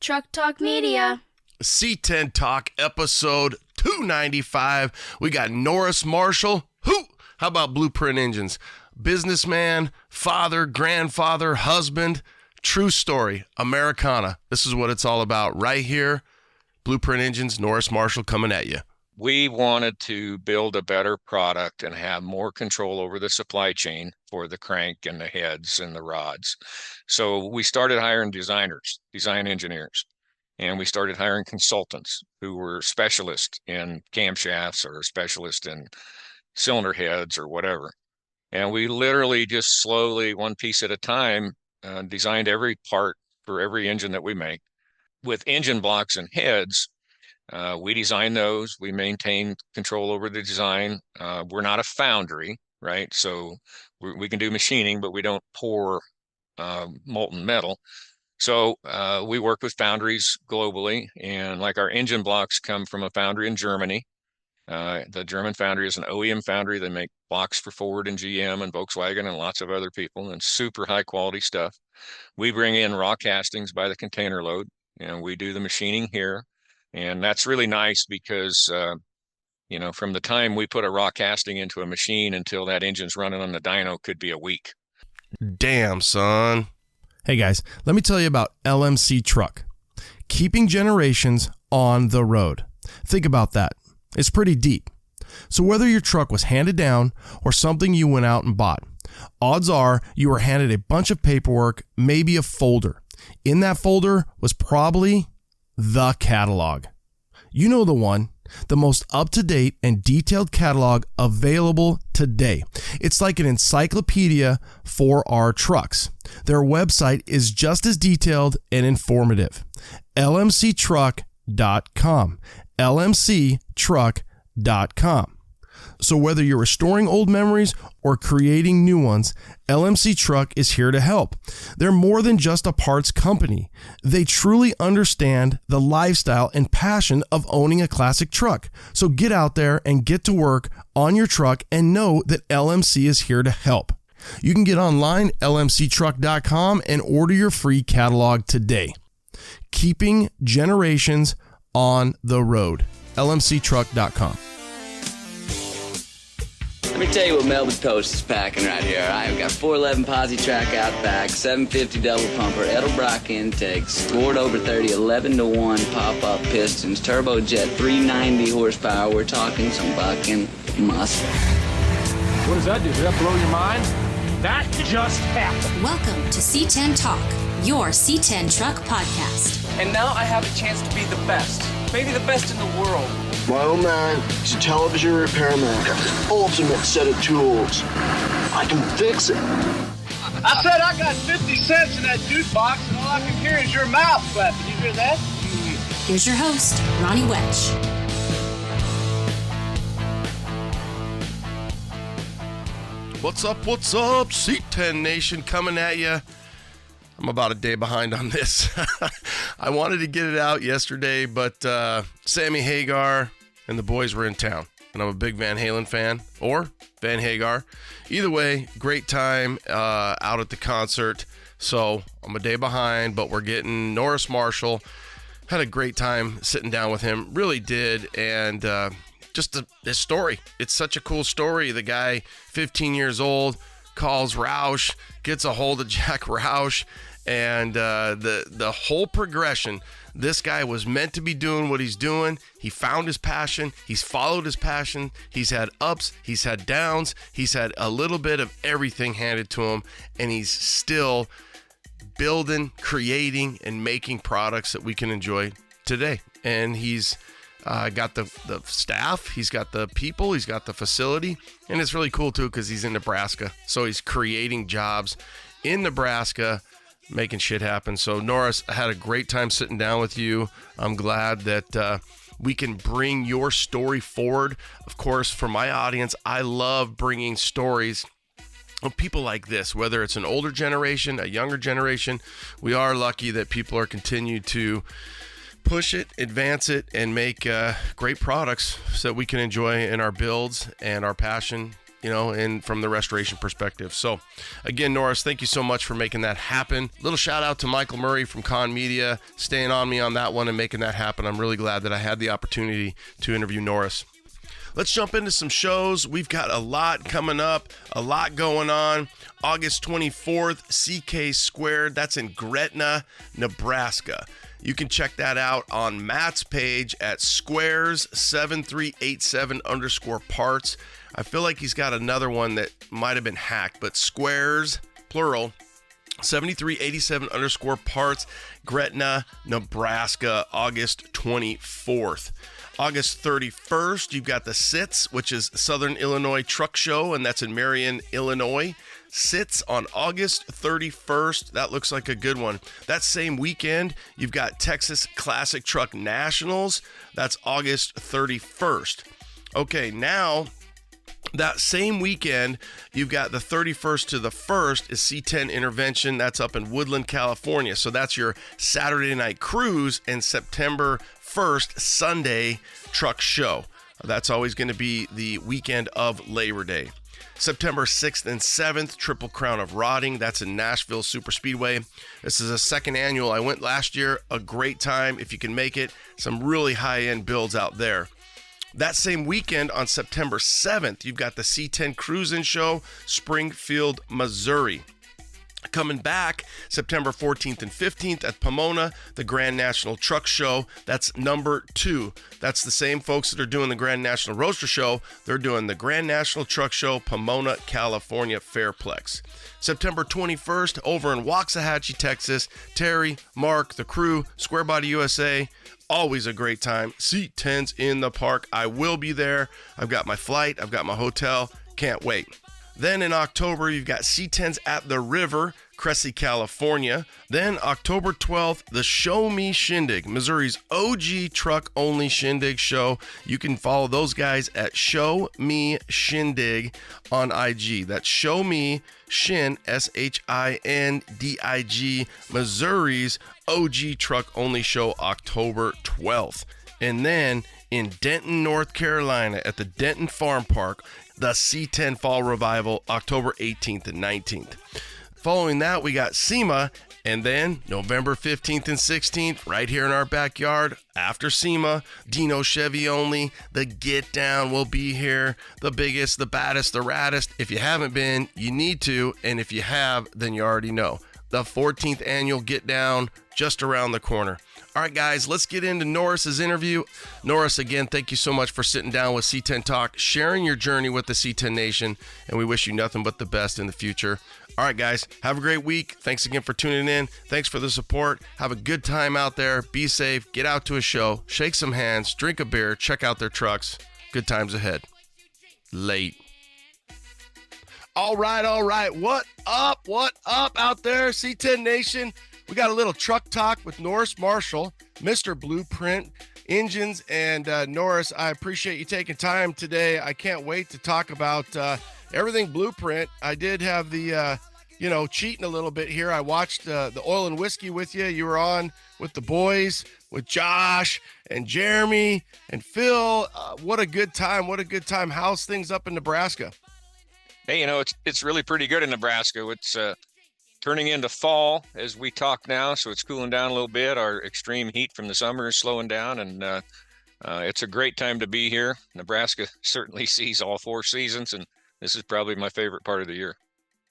Truck Talk Media. C10 Talk episode 295. We got Norris Marshall. Who? How about Blueprint Engines? Businessman, father, grandfather, husband. True story. Americana. This is what it's all about right here. Blueprint Engines, Norris Marshall coming at you. We wanted to build a better product and have more control over the supply chain for the crank and the heads and the rods. So we started hiring designers, design engineers, and we started hiring consultants who were specialists in camshafts or specialists in cylinder heads or whatever. And we literally just slowly, one piece at a time, designed every part for every engine that we make. With engine blocks and heads, we design those. We maintain control over the design. We're not a foundry, right? So we can do machining, but we don't pour molten metal. So we work with foundries globally, and like our engine blocks come from a foundry in Germany. The German foundry is an OEM foundry. They make blocks for Ford and GM and Volkswagen and lots of other people, and super high quality stuff. We bring in raw castings by the container load, and we do the machining here. And that's really nice because, from the time we put a raw casting into a machine until that engine's running on the dyno could be a week. Damn, son. Hey guys, let me tell you about LMC Truck. Keeping generations on the road. Think about that. It's pretty deep. So whether your truck was handed down or something you went out and bought, odds are you were handed a bunch of paperwork, maybe a folder. In that folder was probably the catalog. You know the one, the most up-to-date and detailed catalog available today. It's like an encyclopedia for our trucks. Their website is just as detailed and informative. lmctruck.com. lmctruck.com. So whether you're restoring old memories or creating new ones, LMC Truck is here to help. They're more than just a parts company. They truly understand the lifestyle and passion of owning a classic truck. So get out there and get to work on your truck and know that LMC is here to help. You can get online, lmctruck.com, and order your free catalog today. Keeping generations on the road. lmctruck.com. Let me tell you what Melbourne Coast is packing right here. I've got 411 posi track out back, 750 double pumper, Edelbrock intakes, scored over 30, 11-to-1 pop-up pistons, turbojet, 390 horsepower. We're talking some bucking muscle. What does that do? Does that blow your mind? That just happened. Welcome to C10 Talk, your C10 Truck podcast. And now I have a chance to be the best, maybe the best in the world. My old man is a television repairman. Ultimate set of tools. I can fix it. I said I got 50 cents in that jukebox, and all I can hear is your mouth flapping. You hear that? Here's your host, Ronnie Welch. What's up? What's up? C10 Nation coming at you. I'm about a day behind on this. I wanted to get it out yesterday, but Sammy Hagar and the boys were in town. And I'm a big Van Halen fan, or Van Hagar. Either way, great time out at the concert. So I'm a day behind, but we're getting Norris Marshall. Had a great time sitting down with him. Really did. And just his story. It's such a cool story. The guy, 15 years old, calls Roush, gets a hold of Jack Roush. And the whole progression, this guy was meant to be doing what he's doing. He found his passion. He's followed his passion. He's had ups. He's had downs. He's had a little bit of everything handed to him. And he's still building, creating, and making products that we can enjoy today. And he's got the staff. He's got the people. He's got the facility. And it's really cool, too, because he's in Nebraska. So he's creating jobs in Nebraska, making shit happen. So Norris, I had a great time sitting down with you. I'm glad that we can bring your story forward. Of course, for my audience, I love bringing stories of people like this, whether it's an older generation, a younger generation. We are lucky that people are continuing to push it, advance it, and make great products so that we can enjoy in our builds and our passion and from the restoration perspective. So again, Norris, thank you so much for making that happen. Little shout out to Michael Murray from Con Media, staying on me on that one and making that happen. I'm really glad that I had the opportunity to interview Norris. Let's jump into some shows. We've got a lot coming up, a lot going on. August 24th, CK Squared. That's in Gretna, Nebraska. You can check that out on Matt's page at squares7387_parts. I feel like he's got another one that might have been hacked, but squares, plural, 7387_parts, Gretna, Nebraska, August 24th. August 31st, you've got the SITS, which is Southern Illinois Truck Show, and that's in Marion, Illinois. SITS on August 31st. That looks like a good one. That same weekend, you've got Texas Classic Truck Nationals. That's August 31st. Okay, now that same weekend, you've got the 31st to the 1st is C10 Intervention. That's up in Woodland, California. So that's your Saturday night cruise, and September 1st, Sunday truck show. That's always going to be the weekend of Labor Day. September 6th and 7th, Triple Crown of Rotting. That's in Nashville Superspeedway. This is a second annual. I went last year. A great time if you can make it. Some really high-end builds out there. That same weekend on September 7th, you've got the C10 Cruisin' Show, Springfield, Missouri. Coming back September 14th and 15th at Pomona, the Grand National Truck Show. That's number 2. That's the same folks that are doing the Grand National Roadster Show. They're doing the Grand National Truck Show, Pomona, California, Fairplex. September 21st, over in Waxahachie, Texas, Terry, Mark, the crew, Square Body USA. Always a great time. C10s in the park. I will be there. I've got my flight. I've got my hotel. Can't wait. Then in October, you've got C10s at the River, Cressy, California. Then October 12th, the Show Me Shindig, Missouri's OG truck-only shindig show. You can follow those guys at Show Me Shindig on IG. That's Show Me Shin, SHINDIG, Missouri's OG truck-only show, October 12th. And then in Denton, North Carolina, at the Denton Farm Park, the C10 Fall Revival, October 18th and 19th. Following that, we got SEMA, and then November 15th and 16th, right here in our backyard, after SEMA, Dino Chevy only, the Get Down will be here, the biggest, the baddest, the raddest. If you haven't been, you need to, and if you have, then you already know. The 14th annual Get Down, just around the corner. All right, guys, let's get into Norris's interview. Norris, again, thank you so much for sitting down with C10 Talk, sharing your journey with the C10 Nation, and we wish you nothing but the best in the future. All right, guys, have a great week. Thanks again for tuning in. Thanks for the support. Have a good time out there. Be safe. Get out to a show. Shake some hands. Drink a beer. Check out their trucks. Good times ahead. Late. All right. What up out there, C10 Nation? We got a little truck talk with Norris Marshall, Mr. Blueprint Engines. And Norris, I appreciate you taking time today. I can't wait to talk about everything Blueprint. I did have the, cheating a little bit here. I watched the Oil and Whiskey with you. You were on with the boys, with Josh and Jeremy and Phil. What a good time. How's things up in Nebraska? Hey, it's really pretty good in Nebraska. It's turning into fall as we talk now, so it's cooling down a little bit. Our extreme heat from the summer is slowing down, and it's a great time to be here. Nebraska certainly sees all 4 seasons, and this is probably my favorite part of the year.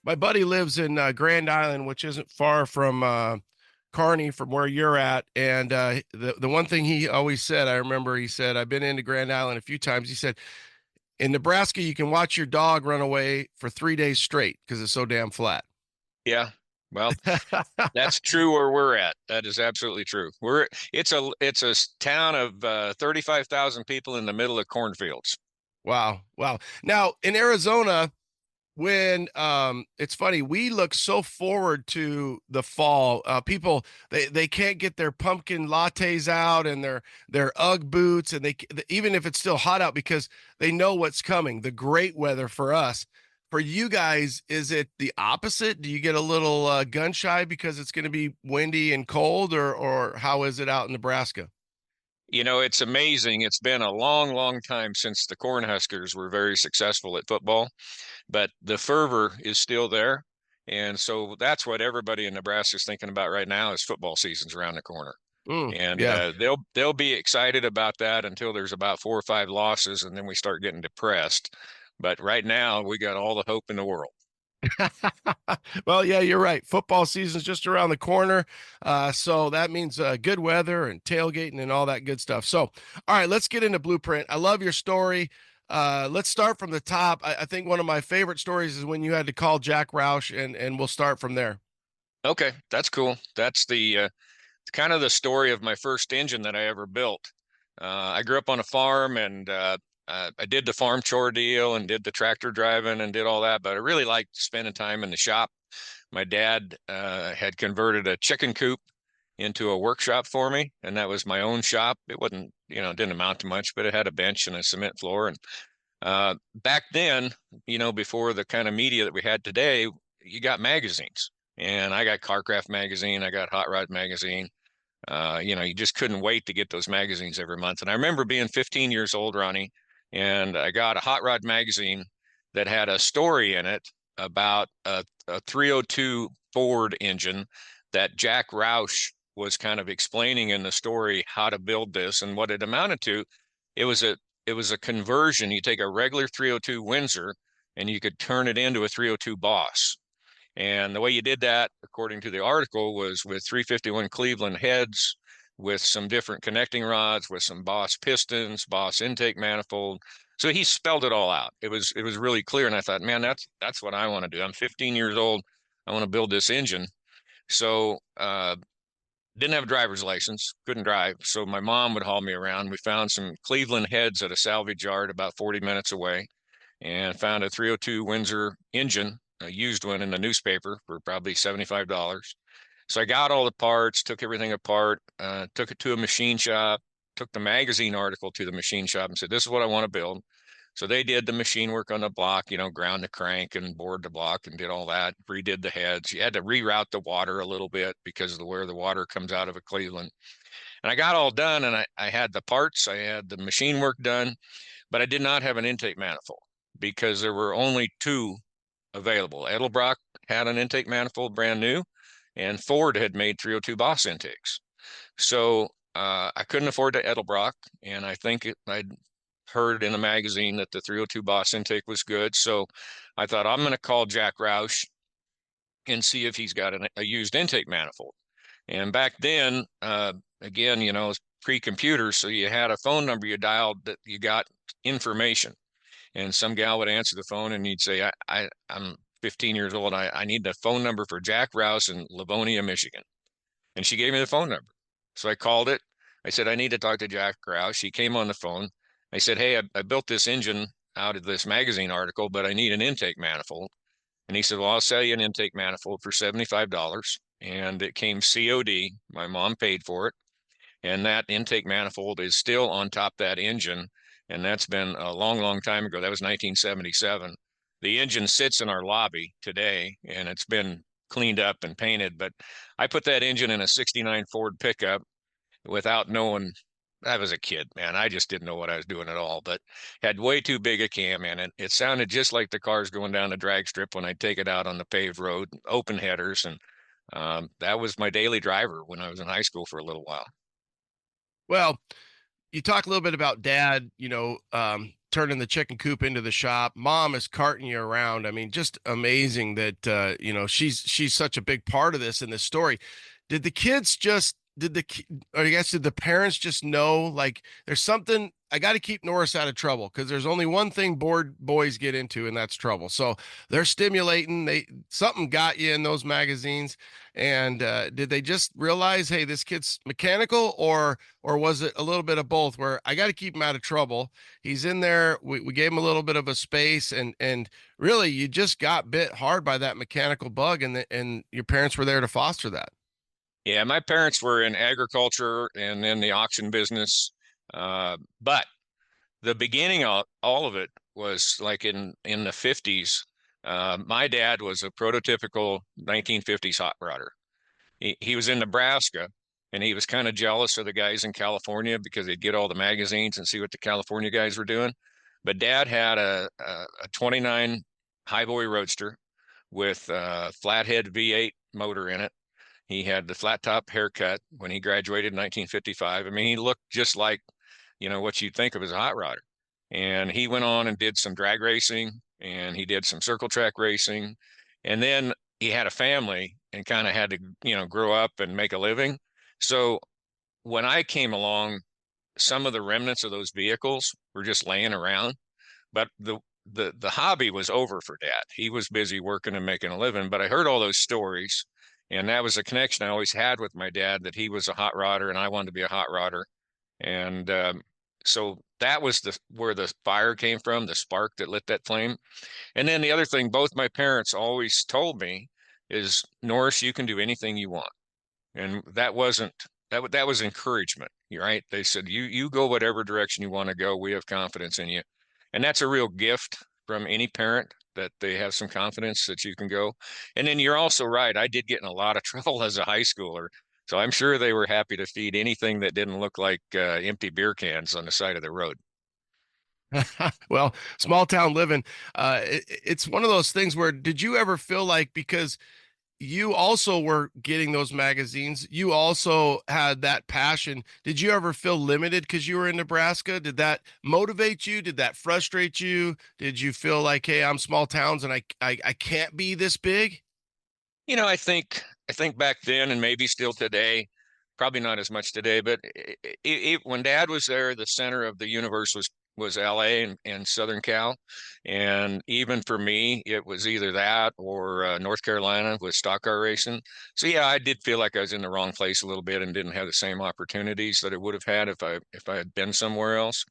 My buddy lives in Grand Island, which isn't far from Kearney, from where you're at. And the one thing he always said, I remember he said, I've been into Grand Island a few times. He said, in Nebraska, you can watch your dog run away for 3 days straight because it's so damn flat. Yeah. Well, that's true where we're at. That is absolutely true. It's a town of 35,000 people in the middle of cornfields. Wow. Now in Arizona, when it's funny, we look so forward to the fall. People they can't get their pumpkin lattes out and their UGG boots, and even if it's still hot out, because they know what's coming. The great weather for us. For you guys, is it the opposite? Do you get a little gun shy because it's going to be windy and cold, or how is it out in Nebraska? It's amazing. It's been a long, long time since the Cornhuskers were very successful at football, but the fervor is still there. And so that's what everybody in Nebraska is thinking about right now is football season's around the corner. And Yeah. they'll be excited about that until there's about 4 or 5 losses, and then we start getting depressed. But right now, we got all the hope in the world. Well, yeah, you're right. Football season's just around the corner. So that means good weather and tailgating and all that good stuff. So, all right, let's get into Blueprint. I love your story. Let's start from the top. I think one of my favorite stories is when you had to call Jack Roush, and we'll start from there. Okay, that's cool. That's the kind of the story of my first engine that I ever built. I grew up on a farm, and I did the farm chore deal and did the tractor driving and did all that, but I really liked spending time in the shop. My dad had converted a chicken coop into a workshop for me, and that was my own shop. It wasn't, didn't amount to much, but it had a bench and a cement floor. And back then, before the kind of media that we had today, you got magazines, and I got Carcraft magazine, I got Hot Rod magazine. You just couldn't wait to get those magazines every month. And I remember being 15 years old, Ronnie, and I got a Hot Rod magazine that had a story in it about a 302 Ford engine that Jack Roush was kind of explaining in the story how to build this and what it amounted to. It was a conversion. You take a regular 302 Windsor and you could turn it into a 302 Boss. And the way you did that, according to the article, was with 351 Cleveland heads, with some different connecting rods, with some Boss pistons, Boss intake manifold. So he spelled it all out. It was really clear. And I thought, man, that's what I want to do. I'm 15 years old. I want to build this engine. So didn't have a driver's license, couldn't drive. So my mom would haul me around. We found some Cleveland heads at a salvage yard about 40 minutes away, and found a 302 Windsor engine, a used one in the newspaper for probably $75. So I got all the parts, took everything apart, took it to a machine shop, took the magazine article to the machine shop and said, this is what I want to build. So they did the machine work on the block, ground the crank and bored the block and did all that, redid the heads. You had to reroute the water a little bit because of where the water comes out of a Cleveland. And I got all done, and I had the parts, I had the machine work done, but I did not have an intake manifold because there were only 2 available. Edelbrock had an intake manifold brand new, and Ford had made 302 Boss intakes. So I couldn't afford the Edelbrock, and I think I'd heard in a magazine that the 302 Boss intake was good. So I thought, I'm going to call Jack Roush and see if he's got a used intake manifold. And back then, again, it's pre-computer, so you had a phone number you dialed that you got information. And some gal would answer the phone and you'd say, I'm 15 years old. I need the phone number for Jack Rouse in Livonia, Michigan. And she gave me the phone number. So I called it. I said, I need to talk to Jack Rouse. She came on the phone. I said, hey, I built this engine out of this magazine article, but I need an intake manifold. And he said, well, I'll sell you an intake manifold for $75. And it came COD. My mom paid for it. And that intake manifold is still on top of that engine. And that's been a long, long time ago. That was 1977. The engine sits in our lobby today, and it's been cleaned up and painted. But I put that engine in a 69 Ford pickup without knowing. I was a kid, man. I just didn't know what I was doing at all, but had way too big a cam in it. It sounded just like the cars going down the drag strip when I take it out on the paved road, open headers. And that was my daily driver when I was in high school for a little while. Well, you talk a little bit about dad, turning the chicken coop into the shop. Mom is carting you around. I mean, just amazing that, she's such a big part of this in this story. Did the kids just, did the parents just know, like, there's something, I got to keep Norris out of trouble because there's only one thing bored boys get into, and that's trouble. So they're stimulating. Something got you in those magazines. And did they just realize, hey, this kid's mechanical, or was it a little bit of both where I got to keep him out of trouble? He's in there. We gave him a little bit of a space, and really you just got bit hard by that mechanical bug, and your parents were there to foster that. Yeah, my parents were in agriculture and in the auction business. But the beginning of all of it was like in the 50s. My dad was a prototypical 1950s hot rodder. He was in Nebraska, and he was kind of jealous of the guys in California because they'd get all the magazines and see what the California guys were doing. But Dad had a 29 highboy roadster with a flathead V8 motor in it. He had the flat top haircut when he graduated in 1955. I mean, he looked just like, what you'd think of as a hot rodder. And he went on and did some drag racing, and he did some circle track racing. And then he had a family and kind of had to, grow up and make a living. So when I came along, some of the remnants of those vehicles were just laying around, but the hobby was over for Dad. He was busy working and making a living, but I heard all those stories, and that was a connection I always had with my dad, that he was a hot rodder and I wanted to be a hot rodder. And so that was where the fire came from, the spark that lit that flame. And then the other thing both my parents always told me is, Norris, you can do anything you want. And that was encouragement, right? They said, you go whatever direction you want to go. We have confidence in you. And that's a real gift from any parent, that they have some confidence that you can go. And then you're also right. I did get in a lot of trouble as a high schooler. So I'm sure they were happy to feed anything that didn't look like empty beer cans on the side of the road. Well, small town living, it's one of those things where, did you ever feel like, because you also were getting those magazines, you also had that passion, did you ever feel limited because you were in Nebraska? Did that motivate you? Did that frustrate you? Did you feel like, hey, I'm small towns and I can't be this big? I think back then, and maybe still today, probably not as much today, but when Dad was there, the center of the universe was LA and Southern Cal. And even for me, it was either that or North Carolina with stock car racing. So yeah, I did feel like I was in the wrong place a little bit and didn't have the same opportunities that I would have had if I had been somewhere else.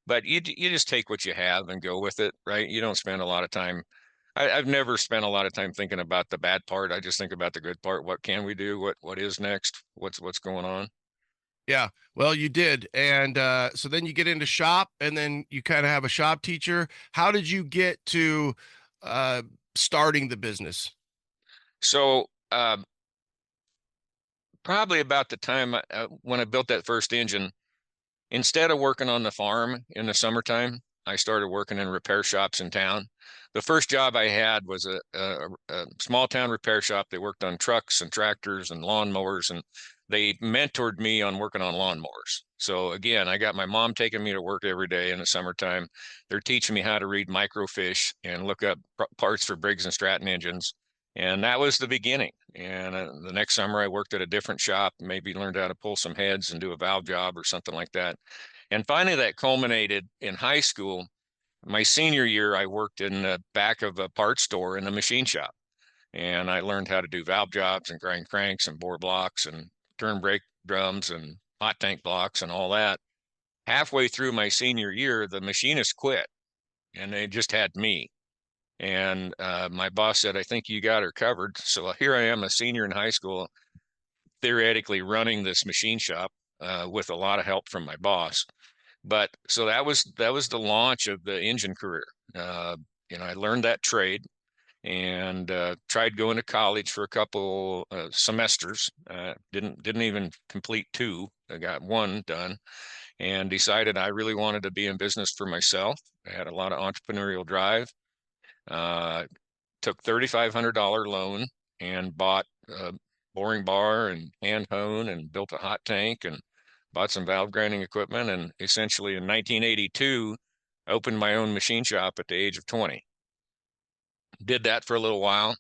But you just take what you have and go with it, right? You don't spend a lot of time. I've never spent a lot of time thinking about the bad part. I just think about the good part. What can we do? What is next? What's going on? Yeah, well, you did. And so then you get into shop, and then you kind of have a shop teacher. How did you get to starting the business? So probably about the time when I built that first engine, instead of working on the farm in the summertime, I started working in repair shops in town. The first job I had was a small town repair shop. They worked on trucks and tractors and lawnmowers, and they mentored me on working on lawnmowers. So again, I got my mom taking me to work every day in the summertime. They're teaching me how to read microfiche and look up parts for Briggs and Stratton engines. And that was the beginning. And the next summer I worked at a different shop, maybe learned how to pull some heads and do a valve job or something like that. And finally that culminated in high school. My senior year, I worked in the back of a parts store in the machine shop. And I learned how to do valve jobs and grind cranks and bore blocks and turn brake drums and hot tank blocks and all that. Halfway through my senior year, the machinist quit and they just had me. And my boss said, I think you got her covered. So here I am, a senior in high school, theoretically running this machine shop with a lot of help from my boss. But so that was the launch of the engine career. I learned that trade and tried going to college for a couple semesters. Didn't even complete two. I got one done and decided I really wanted to be in business for myself. I had a lot of entrepreneurial drive. Took $3,500 loan and bought a boring bar and hand hone and built a hot tank and bought some valve grinding equipment, and essentially in 1982 opened my own machine shop at the age of 20. Did that for a little while.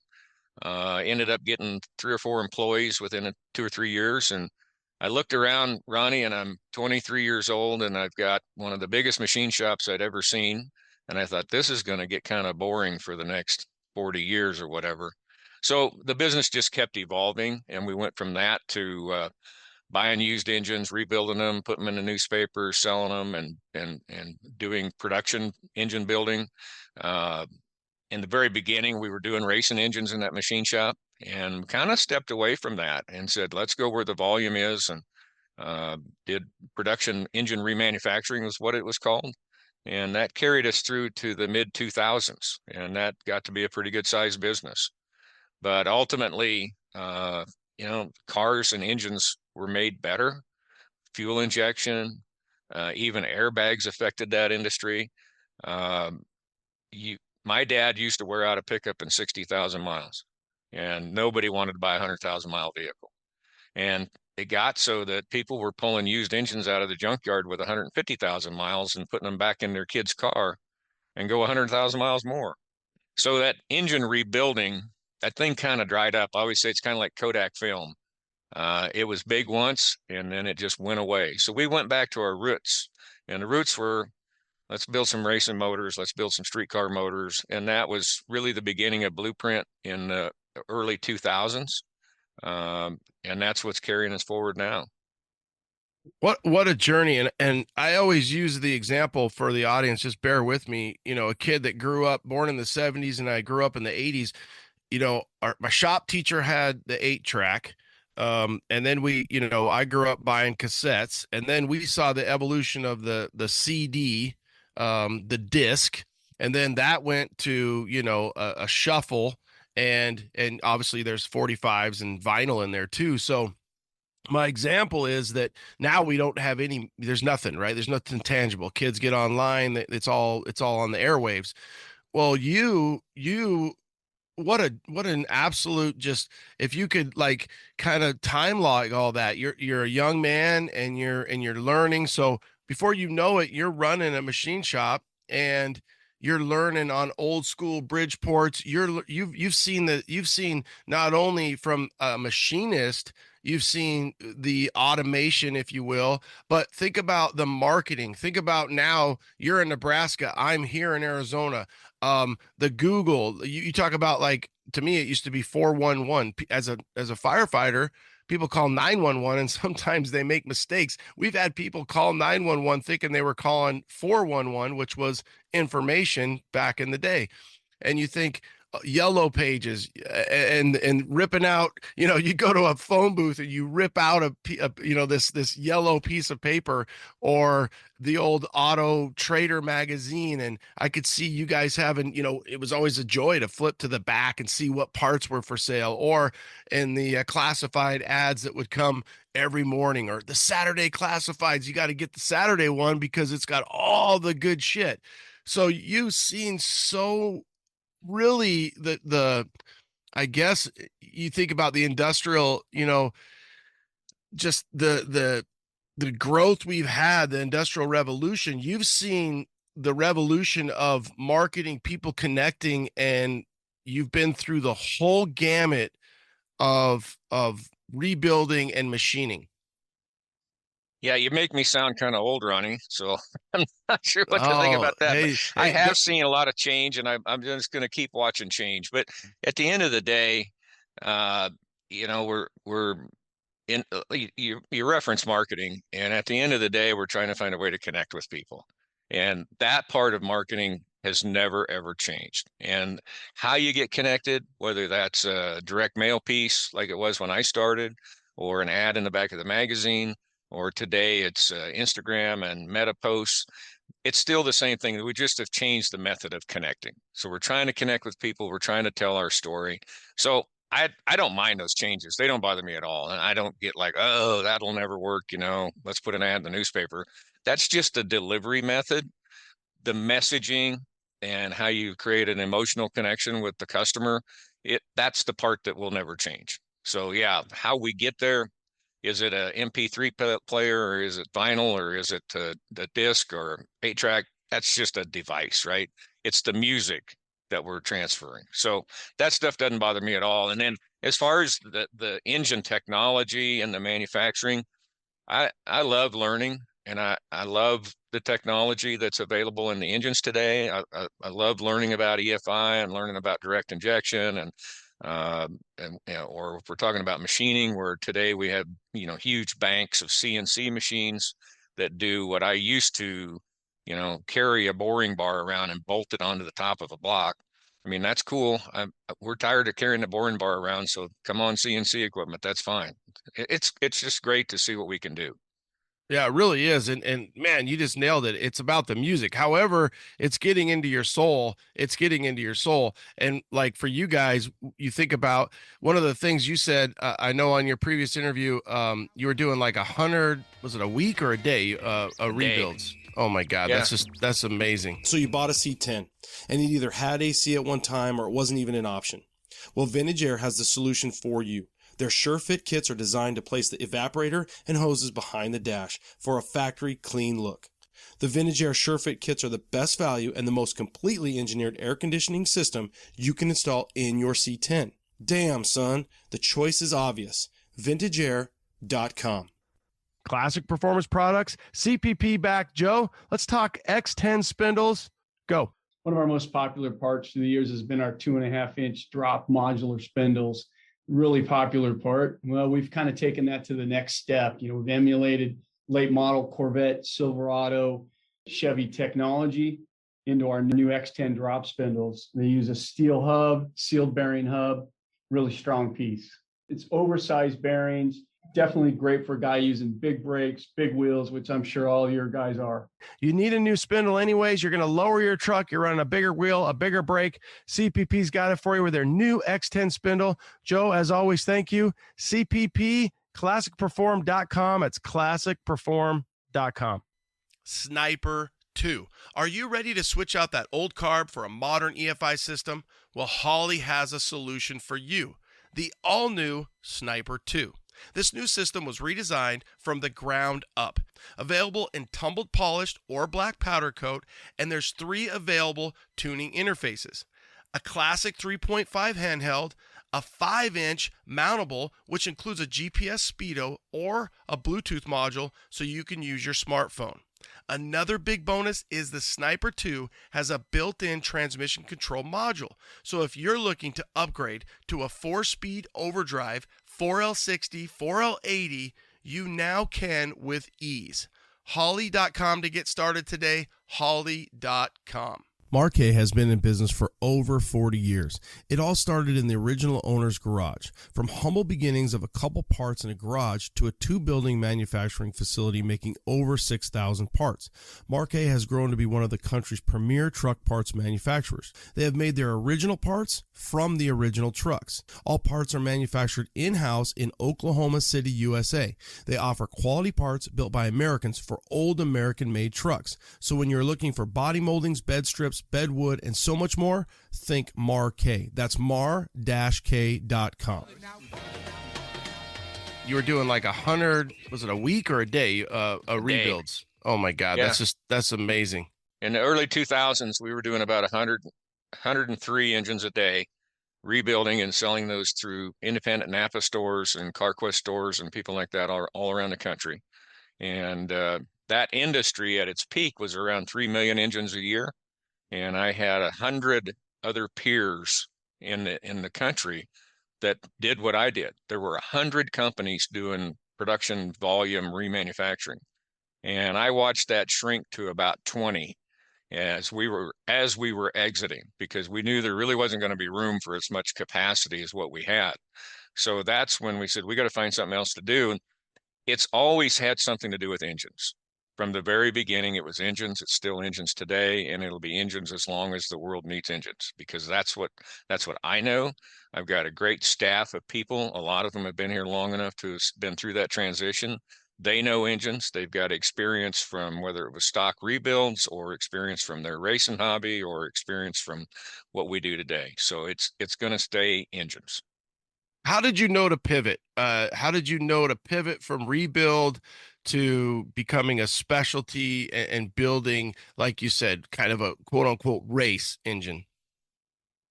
Ended up getting 3 or 4 employees within 2 or 3 years. And I looked around, Ronnie, and I'm 23 years old and I've got one of the biggest machine shops I'd ever seen. And I thought, this is going to get kind of boring for the next 40 years or whatever. So the business just kept evolving, and we went from that to buying used engines, rebuilding them, putting them in the newspaper, selling them, and doing production engine building. In the very beginning, we were doing racing engines in that machine shop, and kind of stepped away from that and said, let's go where the volume is, and did production engine remanufacturing was what it was called. And that carried us through to the mid 2000s, and that got to be a pretty good sized business. But ultimately, cars and engines were made better. Fuel injection, even airbags affected that industry. Um, my dad used to wear out a pickup in 60,000 miles, and nobody wanted to buy a 100,000-mile vehicle. And it got so that people were pulling used engines out of the junkyard with 150,000 miles and putting them back in their kid's car and go 100,000 miles more. So that engine rebuilding, that thing kind of dried up. I always say it's kind of like Kodak film. It was big once, and then it just went away. So we went back to our roots, and the roots were, let's build some racing motors, let's build some streetcar motors. And that was really the beginning of Blueprint in the early 2000s. And that's what's carrying us forward now. What a journey. And I always use the example for the audience, just bear with me, a kid that grew up born in the 70s and I grew up in the 80s, my shop teacher had the 8-track. And then I grew up buying cassettes, and then we saw the evolution of the CD, the disc, and then that went to, a shuffle, and obviously there's 45s and vinyl in there too. So my example is that now we don't have there's nothing, right? There's nothing tangible. Kids get online. It's all on the airwaves. Well, what an absolute, just, if you could like kind of time log all that, you're a young man and you're learning. So before you know it, you're running a machine shop and you're learning on old school Bridgeports. You've seen not only from a machinist, you've seen the automation, if you will, but think about the marketing. Think about now you're in Nebraska. I'm here in Arizona. The Google, you talk about, like, to me, it used to be 411 as a firefighter. People call 911 and sometimes they make mistakes. We've had people call 911 thinking they were calling 411, which was information back in the day. And you think yellow pages and ripping out, you go to a phone booth and you rip out this yellow piece of paper, or the old Auto Trader magazine. And I could see you guys having, it was always a joy to flip to the back and see what parts were for sale, or in the classified ads that would come every morning, or the Saturday classifieds. You got to get the Saturday one because it's got all the good shit. So you've seen really I guess you think about the industrial, just the growth we've had, the industrial revolution. You've seen the revolution of marketing, people connecting, and you've been through the whole gamut of rebuilding and machining. Yeah, you make me sound kind of old, Ronnie. So I'm not sure what to think about that. Hey, I have seen a lot of change, and I'm just going to keep watching change. But at the end of the day, we're in. You reference marketing, and at the end of the day, we're trying to find a way to connect with people, and that part of marketing has never ever changed. And how you get connected, whether that's a direct mail piece like it was when I started, or an ad in the back of the magazine, or today it's Instagram and meta posts, it's still the same thing. We just have changed the method of connecting. So we're trying to connect with people. We're trying to tell our story. So I don't mind those changes. They don't bother me at all. And I don't get like, oh, that'll never work. Let's put an ad in the newspaper. That's just a delivery method. The messaging and how you create an emotional connection with the customer, that's the part that will never change. So yeah, how we get there, is it a MP3 player, or is it vinyl, or is it the disc or 8-track? That's just a device, right? It's the music that we're transferring. So that stuff doesn't bother me at all. And then as far as the engine technology and the manufacturing, I love learning, and I love the technology that's available in the engines today. I love learning about EFI and learning about direct injection, and or if we're talking about machining, where today we have huge banks of CNC machines that do what I used to carry a boring bar around and bolt it onto the top of a block. I mean, that's cool. We're tired of carrying the boring bar around, so come on, CNC equipment, that's fine. It's just great to see what we can do. Yeah, it really is. And man, you just nailed it. It's about the music. However, it's getting into your soul. It's getting into your soul. And like for you guys, you think about one of the things you said, I know on your previous interview, you were doing like 100, was it a week or a day, rebuilds? Oh my God. Yeah. That's amazing. So you bought a C10 and it either had AC at one time or it wasn't even an option. Well, Vintage Air has the solution for you. Their sure-fit kits are designed to place the evaporator and hoses behind the dash for a factory clean look. The Vintage Air sure-fit kits are the best value and the most completely engineered air conditioning system you can install in your C10. Damn, son, the choice is obvious. VintageAir.com. Classic performance products, CPP back. Joe, let's talk X10 spindles. Go. One of our most popular parts through the years has been our 2.5-inch drop modular spindles. Really popular part. Well, we've kind of taken that to the next step. We've emulated late model Corvette, Silverado, Chevy technology into our new X10 drop spindles. They use a steel hub, sealed bearing hub, really strong piece. It's oversized bearings. Definitely great for a guy using big brakes, big wheels, which I'm sure all your guys are. You need a new spindle anyways. You're going to lower your truck. You're running a bigger wheel, a bigger brake. CPP's got it for you with their new X10 spindle. Joe, as always, thank you. CPP, classicperform.com. It's classicperform.com. Sniper 2. Are you ready to switch out that old carb for a modern EFI system? Well, Holley has a solution for you. The all-new Sniper 2. This new system was redesigned from the ground up. Available in tumbled polished or black powder coat, and there's 3 available tuning interfaces. A classic 3.5 handheld, a 5-inch mountable, which includes a GPS speedo or a Bluetooth module so you can use your smartphone. Another big bonus is the Sniper 2 has a built-in transmission control module. So if you're looking to upgrade to a 4-speed overdrive, 4L60, 4L80, you now can with ease. Holley.com to get started today, Holley.com. Marquet has been in business for over 40 years. It all started in the original owner's garage. From humble beginnings of a couple parts in a garage to a 2-building manufacturing facility making over 6,000 parts, Marquet has grown to be one of the country's premier truck parts manufacturers. They have made their original parts from the original trucks. All parts are manufactured in-house in Oklahoma City, USA. They offer quality parts built by Americans for old American-made trucks. So when you're looking for body moldings, bed strips, bedwood, and so much more, think Marquet. That's mar-k.com. You were doing like 100, was it a week or a day, rebuilds? Oh my God, Yeah. that's amazing. In the early 2000s, we were doing about 103 engines a day, rebuilding and selling those through independent Napa stores and CarQuest stores and people like that all around the country. And that industry at its peak was around 3 million engines a year. And I had 100 other peers in the country that did what I did. There were 100 companies doing production volume remanufacturing. And I watched that shrink to about 20 as we were exiting, because we knew there really wasn't going to be room for as much capacity as what we had. So that's when we said, we got to find something else to do. And it's always had something to do with engines. From the very beginning, it was engines. It's still engines today, and it'll be engines as long as the world needs engines, because that's what I know. I've got a great staff of people. A lot of them have been here long enough to have been through that transition. They know engines. They've got experience from whether it was stock rebuilds or experience from their racing hobby or experience from what we do today. So it's going to stay engines. How did you know to pivot? How did you know to pivot from rebuild to becoming a specialty and building, like you said, kind of a quote unquote race engine?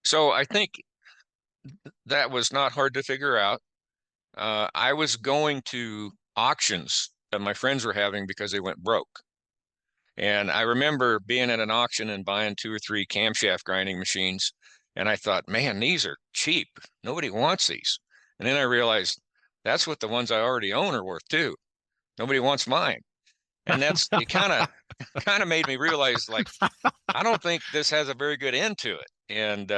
So I think that was not hard to figure out. I was going to auctions that my friends were having because they went broke. And I remember being at an auction and buying 2 or 3 camshaft grinding machines. And I thought, man, these are cheap. Nobody wants these. And then I realized that's what the ones I already own are worth too. Nobody wants mine. And it kind of made me realize, like, I don't think this has a very good end to it. And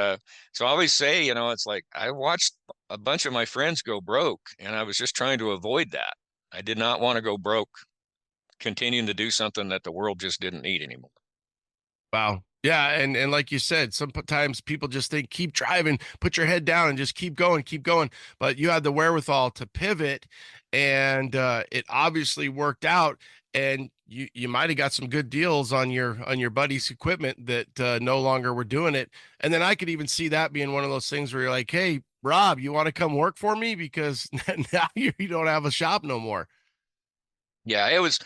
so I always say, it's like I watched a bunch of my friends go broke, and I was just trying to avoid that. I did not want to go broke continuing to do something that the world just didn't need anymore. Wow. Yeah, and like you said, sometimes people just think keep driving, put your head down, and just keep going, keep going. But you had the wherewithal to pivot, and it obviously worked out. And you might have got some good deals on your buddy's equipment that no longer were doing it. And then I could even see that being one of those things where you're like, hey, Rob, you want to come work for me because now you don't have a shop no more. Yeah, it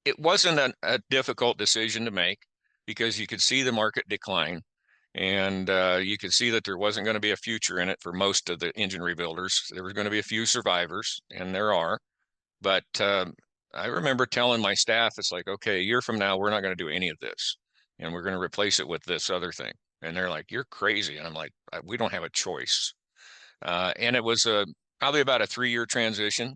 it wasn't a difficult decision to make because you could see the market decline, and you could see that there wasn't going to be a future in it for most of the engine rebuilders. There was going to be a few survivors, and there are. But I remember telling my staff, it's like, okay, a year from now, we're not going to do any of this, and we're going to replace it with this other thing. And they're like, you're crazy. And I'm like, we don't have a choice. And it was probably about a 3-year transition.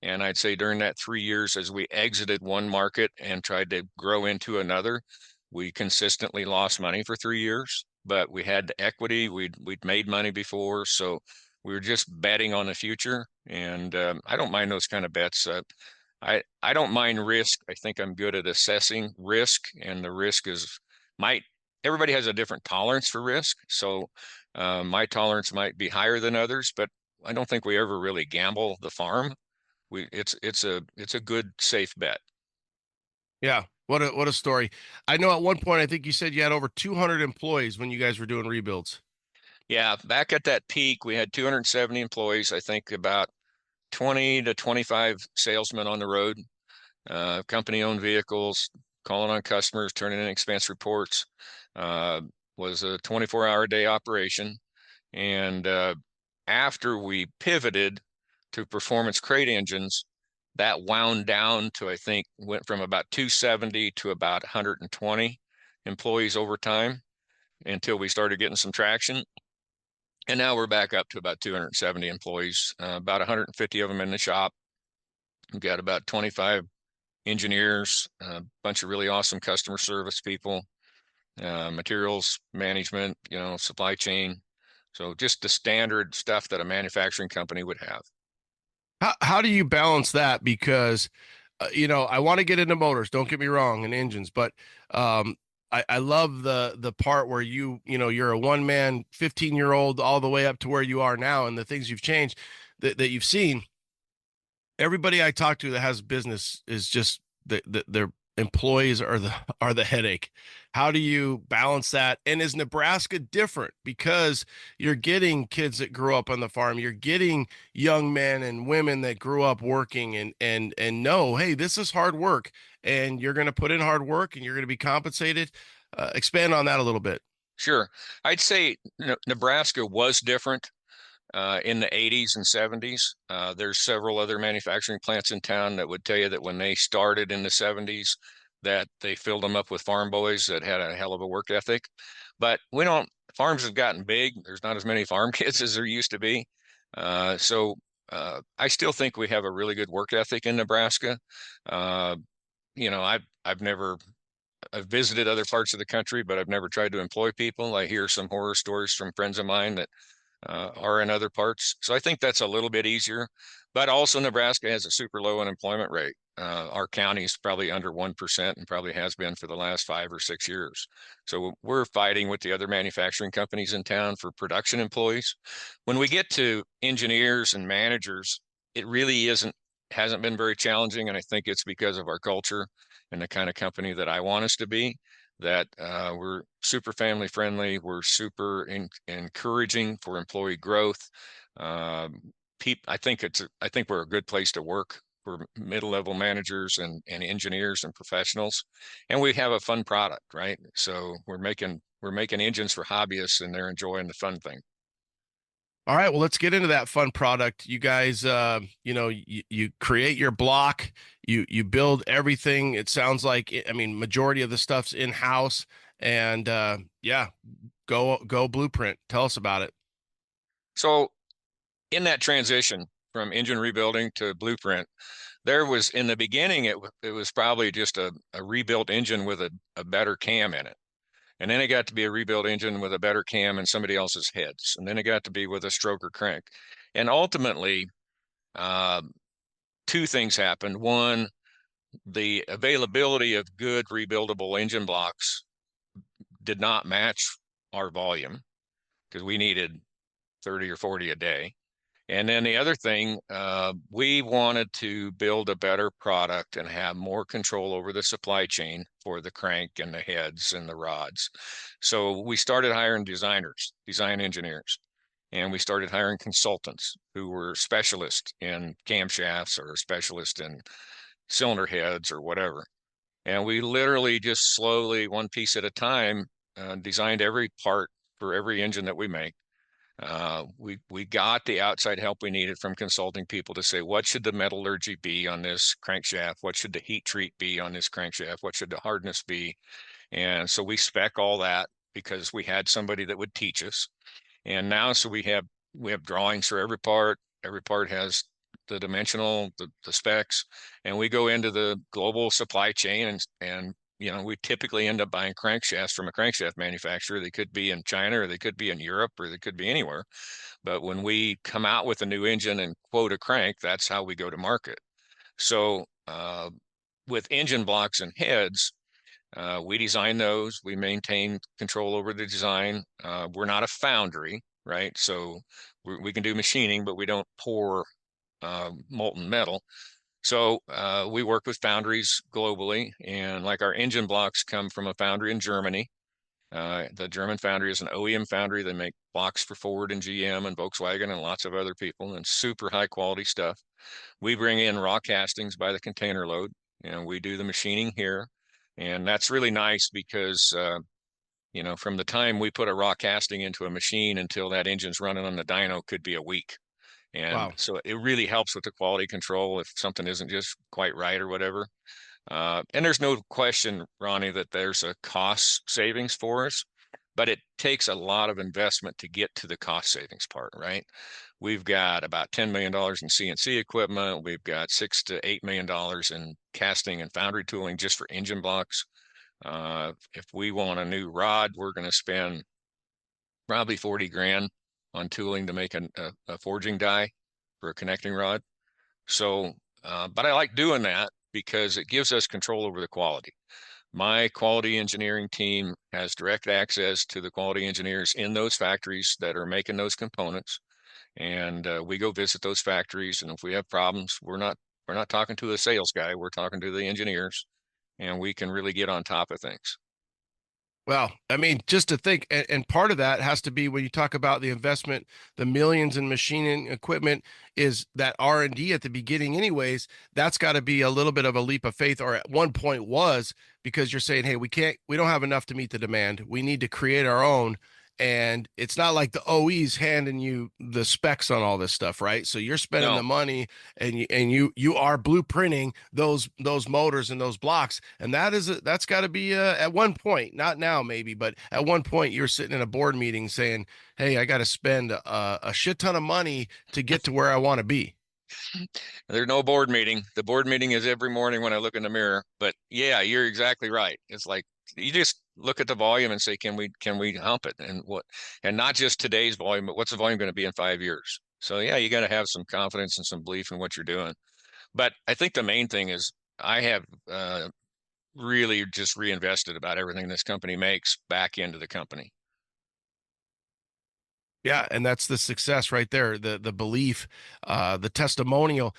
And I'd say during that 3 years, as we exited one market and tried to grow into another, we consistently lost money for 3 years, but we had the equity. We'd made money before, so we were just betting on the future. And I don't mind those kind of bets. I don't mind risk. I think I'm good at assessing risk, and the risk is everybody has a different tolerance for risk. So my tolerance might be higher than others, but I don't think we ever really gamble the farm. It's a good safe bet. Yeah. What a story. I know at one point, I think you said you had over 200 employees when you guys were doing rebuilds. Yeah. Back at that peak, we had 270 employees. I think about 20 to 25 salesmen on the road, company owned vehicles, calling on customers, turning in expense reports, was a 24-hour day operation. And after we pivoted to performance crate engines, that wound down to, I think, went from about 270 to about 120 employees over time until we started getting some traction. And now we're back up to about 270 employees, about 150 of them in the shop. We've got about 25 engineers, a bunch of really awesome customer service people, materials management, supply chain. So just the standard stuff that a manufacturing company would have. How do you balance that? Because, I want to get into motors, don't get me wrong, and engines, but I love the part where you're a one-man 15-year-old all the way up to where you are now, and the things you've changed that you've seen. Everybody I talk to that has business is just their employees are the headache. How do you balance that? And is Nebraska different because you're getting kids that grew up on the farm, you're getting young men and women that grew up working and know, hey, this is hard work, and you're going to put in hard work and you're going to be compensated. Expand on that a little bit. Sure. I'd say Nebraska was different in the 80s and 70s. There's several other manufacturing plants in town that would tell you that when they started in the 70s, that they filled them up with farm boys that had a hell of a work ethic. But farms have gotten big. There's not as many farm kids as there used to be. So I still think we have a really good work ethic in Nebraska. I've visited other parts of the country, but I've never tried to employ people. I hear some horror stories from friends of mine that are in other parts. So I think that's a little bit easier, but also Nebraska has a super low unemployment rate. Our county is probably under 1% and probably has been for the last 5 or 6 years. So we're fighting with the other manufacturing companies in town for production employees. When we get to engineers and managers, it really hasn't been very challenging. And I think it's because of our culture and the kind of company that I want us to be, that we're super family friendly. We're super encouraging for employee growth. I think we're a good place to work for middle-level managers and engineers and professionals, and we have a fun product, right? So we're making engines for hobbyists, and they're enjoying the fun thing. All right, well, let's get into that fun product. You guys, you create your block, you build everything. It sounds like, majority of the stuff's in-house, and go Blueprint. Tell us about it. So in that transition from engine rebuilding to Blueprint, there was, in the beginning, it was probably just a rebuilt engine with a better cam in it. And then it got to be a rebuilt engine with a better cam and somebody else's heads. And then it got to be with a stroker crank. And ultimately, two things happened. One, the availability of good rebuildable engine blocks did not match our volume because we needed 30 or 40 a day. And then the other thing, we wanted to build a better product and have more control over the supply chain for the crank and the heads and the rods. So we started hiring designers, design engineers, and we started hiring consultants who were specialists in camshafts or specialists in cylinder heads or whatever. And we literally just slowly, one piece at a time, designed every part for every engine that we make. We got the outside help we needed from consulting people to say, what should the metallurgy be on this crankshaft? What should the heat treat be on this crankshaft? What should the hardness be? And so we spec all that because we had somebody that would teach us. And now, so we have drawings for every part. Every part has the dimensional, the specs, and we go into the global supply chain and we typically end up buying crankshafts from a crankshaft manufacturer. They could be in China, or they could be in Europe, or they could be anywhere. But when we come out with a new engine and quote a crank, that's how we go to market. So with engine blocks and heads, we design those. We maintain control over the design. We're not a foundry, right? So we can do machining, but we don't pour molten metal. So we work with foundries globally, and like our engine blocks come from a foundry in Germany. The German foundry is an OEM foundry. They make blocks for Ford and GM and Volkswagen and lots of other people, and super high quality stuff. We bring in raw castings by the container load, and we do the machining here. And that's really nice because, from the time we put a raw casting into a machine until that engine's running on the dyno could be a week. And so it really helps with the quality control if something isn't just quite right or whatever. And there's no question, Ronnie, that there's a cost savings for us, but it takes a lot of investment to get to the cost savings part, right? We've got about $10 million in CNC equipment. We've got $6 to $8 million in casting and foundry tooling just for engine blocks. If we want a new rod, we're going to spend probably 40 grand on tooling to make a forging die for a connecting rod. So, but I like doing that because it gives us control over the quality. My quality engineering team has direct access to the quality engineers in those factories that are making those components. And we go visit those factories. And if we have problems, we're not talking to a sales guy, we're talking to the engineers, and we can really get on top of things. Well, I mean, just to think, and part of that has to be when you talk about the investment, the millions in machining equipment, is that R&D at the beginning anyways. That's got to be a little bit of a leap of faith, or at one point was, because you're saying, hey, we don't have enough to meet the demand. We need to create our own. And it's not like the OE's handing you the specs on all this stuff, right? So you're spending the money, and you are blueprinting those motors and those blocks, and that's got to be at one point, not now maybe, but at one point you're sitting in a board meeting saying, "Hey, I got to spend a shit ton of money to get to where I want to be." There's no board meeting. The board meeting is every morning when I look in the mirror. But yeah, you're exactly right. It's like you just look at the volume and say, can we hump it? And not just today's volume, but what's the volume going to be in 5 years? So yeah, you got to have some confidence and some belief in what you're doing. But I think the main thing is I have really just reinvested about everything this company makes back into the company. Yeah, and that's the success right there, the belief, the testimonial.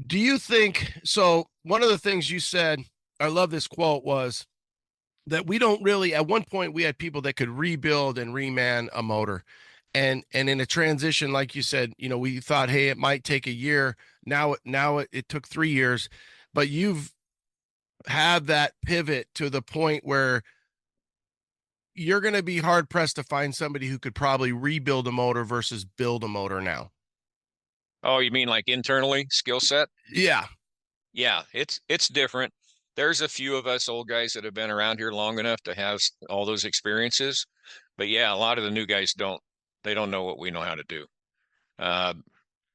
Do you think so? One of the things you said, I love this quote, was that we don't really, at one point we had people that could rebuild and reman a motor. And in a transition, like you said, we thought, hey, it might take a year. Now it took 3 years, but you've had that pivot to the point where you're going to be hard pressed to find somebody who could probably rebuild a motor versus build a motor now. Oh, you mean like internally skill set? Yeah. Yeah, it's different. There's a few of us old guys that have been around here long enough to have all those experiences. But yeah, a lot of the new guys don't know what we know how to do. I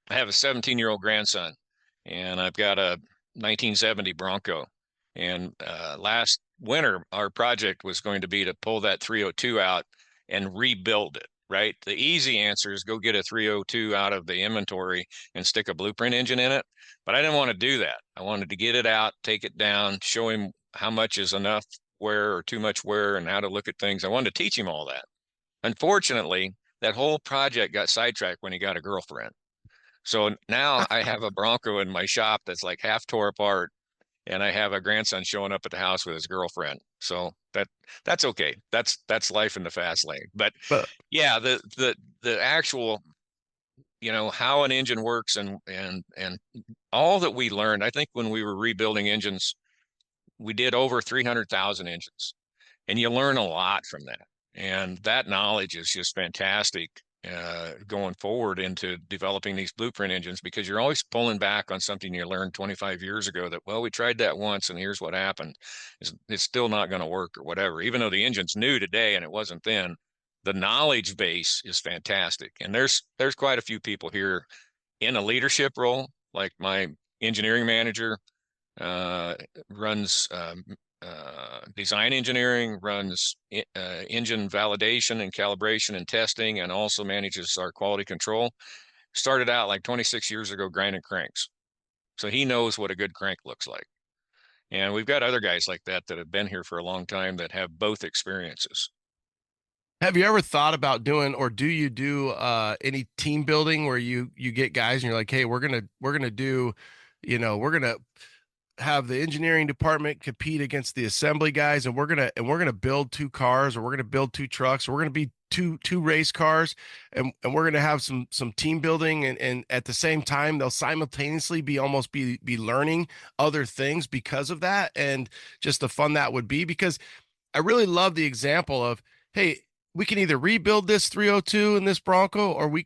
have a 17-year-old grandson, and I've got a 1970 Bronco. And last winter, our project was going to be to pull that 302 out and rebuild it. right? The easy answer is go get a 302 out of the inventory and stick a blueprint engine in it. But I didn't want to do that. I wanted to get it out, take it down, show him how much is enough wear or too much wear and how to look at things. I wanted to teach him all that. Unfortunately, that whole project got sidetracked when he got a girlfriend. So now I have a Bronco in my shop that's like half tore apart, and I have a grandson showing up at the house with his girlfriend. So that's okay. That's life in the fast lane. But yeah, the actual, how an engine works and all that we learned, I think when we were rebuilding engines, we did over 300,000 engines, and you learn a lot from that. And that knowledge is just fantastic going forward into developing these blueprint engines, because you're always pulling back on something you learned 25 years ago that, well, we tried that once and here's what happened. It's still not going to work or whatever. Even though the engine's new today and it wasn't then, the knowledge base is fantastic. And there's quite a few people here in a leadership role, like my engineering manager runs design engineering, runs engine validation and calibration and testing, and also manages our quality control. Started out like 26 years ago grinding cranks. So he knows what a good crank looks like. And we've got other guys like that have been here for a long time that have both experiences. Have you ever thought about doing, or do you do any team building where you get guys and you're like, hey, we're gonna do, we're gonna have the engineering department compete against the assembly guys, and we're gonna build 2 cars, or we're gonna build 2 trucks, or we're gonna be two race cars, and we're gonna have some team building, and at the same time they'll simultaneously be learning other things because of that, and just the fun that would be. Because I really love the example of, hey, we can either rebuild this 302 in this Bronco, or we're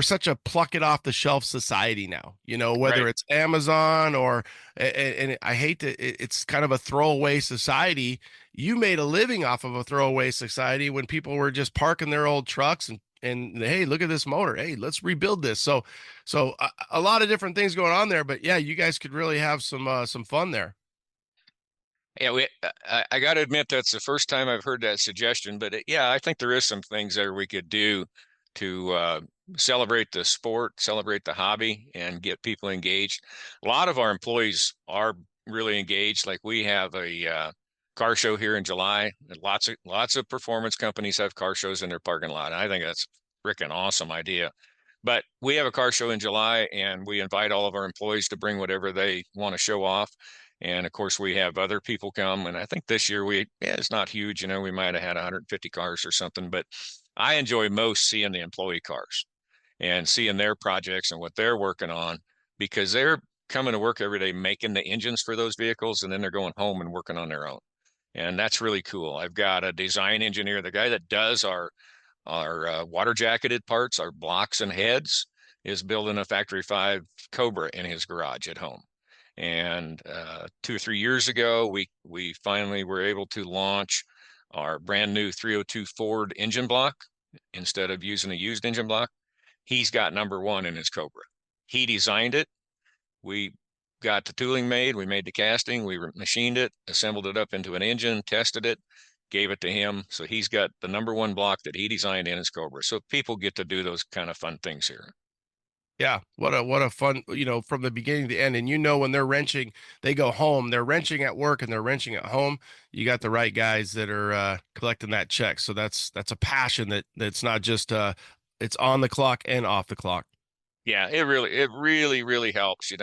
such a pluck it off the shelf society now, whether Right. it's Amazon or, and I hate to, it's kind of a throwaway society. You made a living off of a throwaway society when people were just parking their old trucks and hey, look at this motor. Hey, let's rebuild this. So a lot of different things going on there, but yeah, you guys could really have some fun there. Yeah, I got to admit that's the first time I've heard that suggestion, but yeah, I think there is some things there we could do to celebrate the sport, celebrate the hobby, and get people engaged. A lot of our employees are really engaged. Like we have a car show here in July. Lots of performance companies have car shows in their parking lot. And I think that's a freaking awesome idea. But we have a car show in July, and we invite all of our employees to bring whatever they want to show off. And of course, we have other people come. And I think this year it's not huge. We might have had 150 cars or something, but I enjoy most seeing the employee cars and seeing their projects and what they're working on, because they're coming to work every day making the engines for those vehicles, and then they're going home and working on their own. And that's really cool. I've got a design engineer, the guy that does our water jacketed parts, our blocks and heads, is building a Factory 5 Cobra in his garage at home. And 2 or 3 years ago, we finally were able to launch our brand new 302 Ford engine block instead of using a used engine block. He's got #1 in his Cobra. He designed it. We got the tooling made. We made the casting. We machined it, assembled it up into an engine, tested it, gave it to him. So he's got the #1 block that he designed in his Cobra. So people get to do those kind of fun things here. Yeah, what a fun, from the beginning to the end. And when they're wrenching, they go home. They're wrenching at work and they're wrenching at home. You got the right guys that are collecting that check. So that's a passion that's not just it's on the clock and off the clock. Yeah, it really, really helps.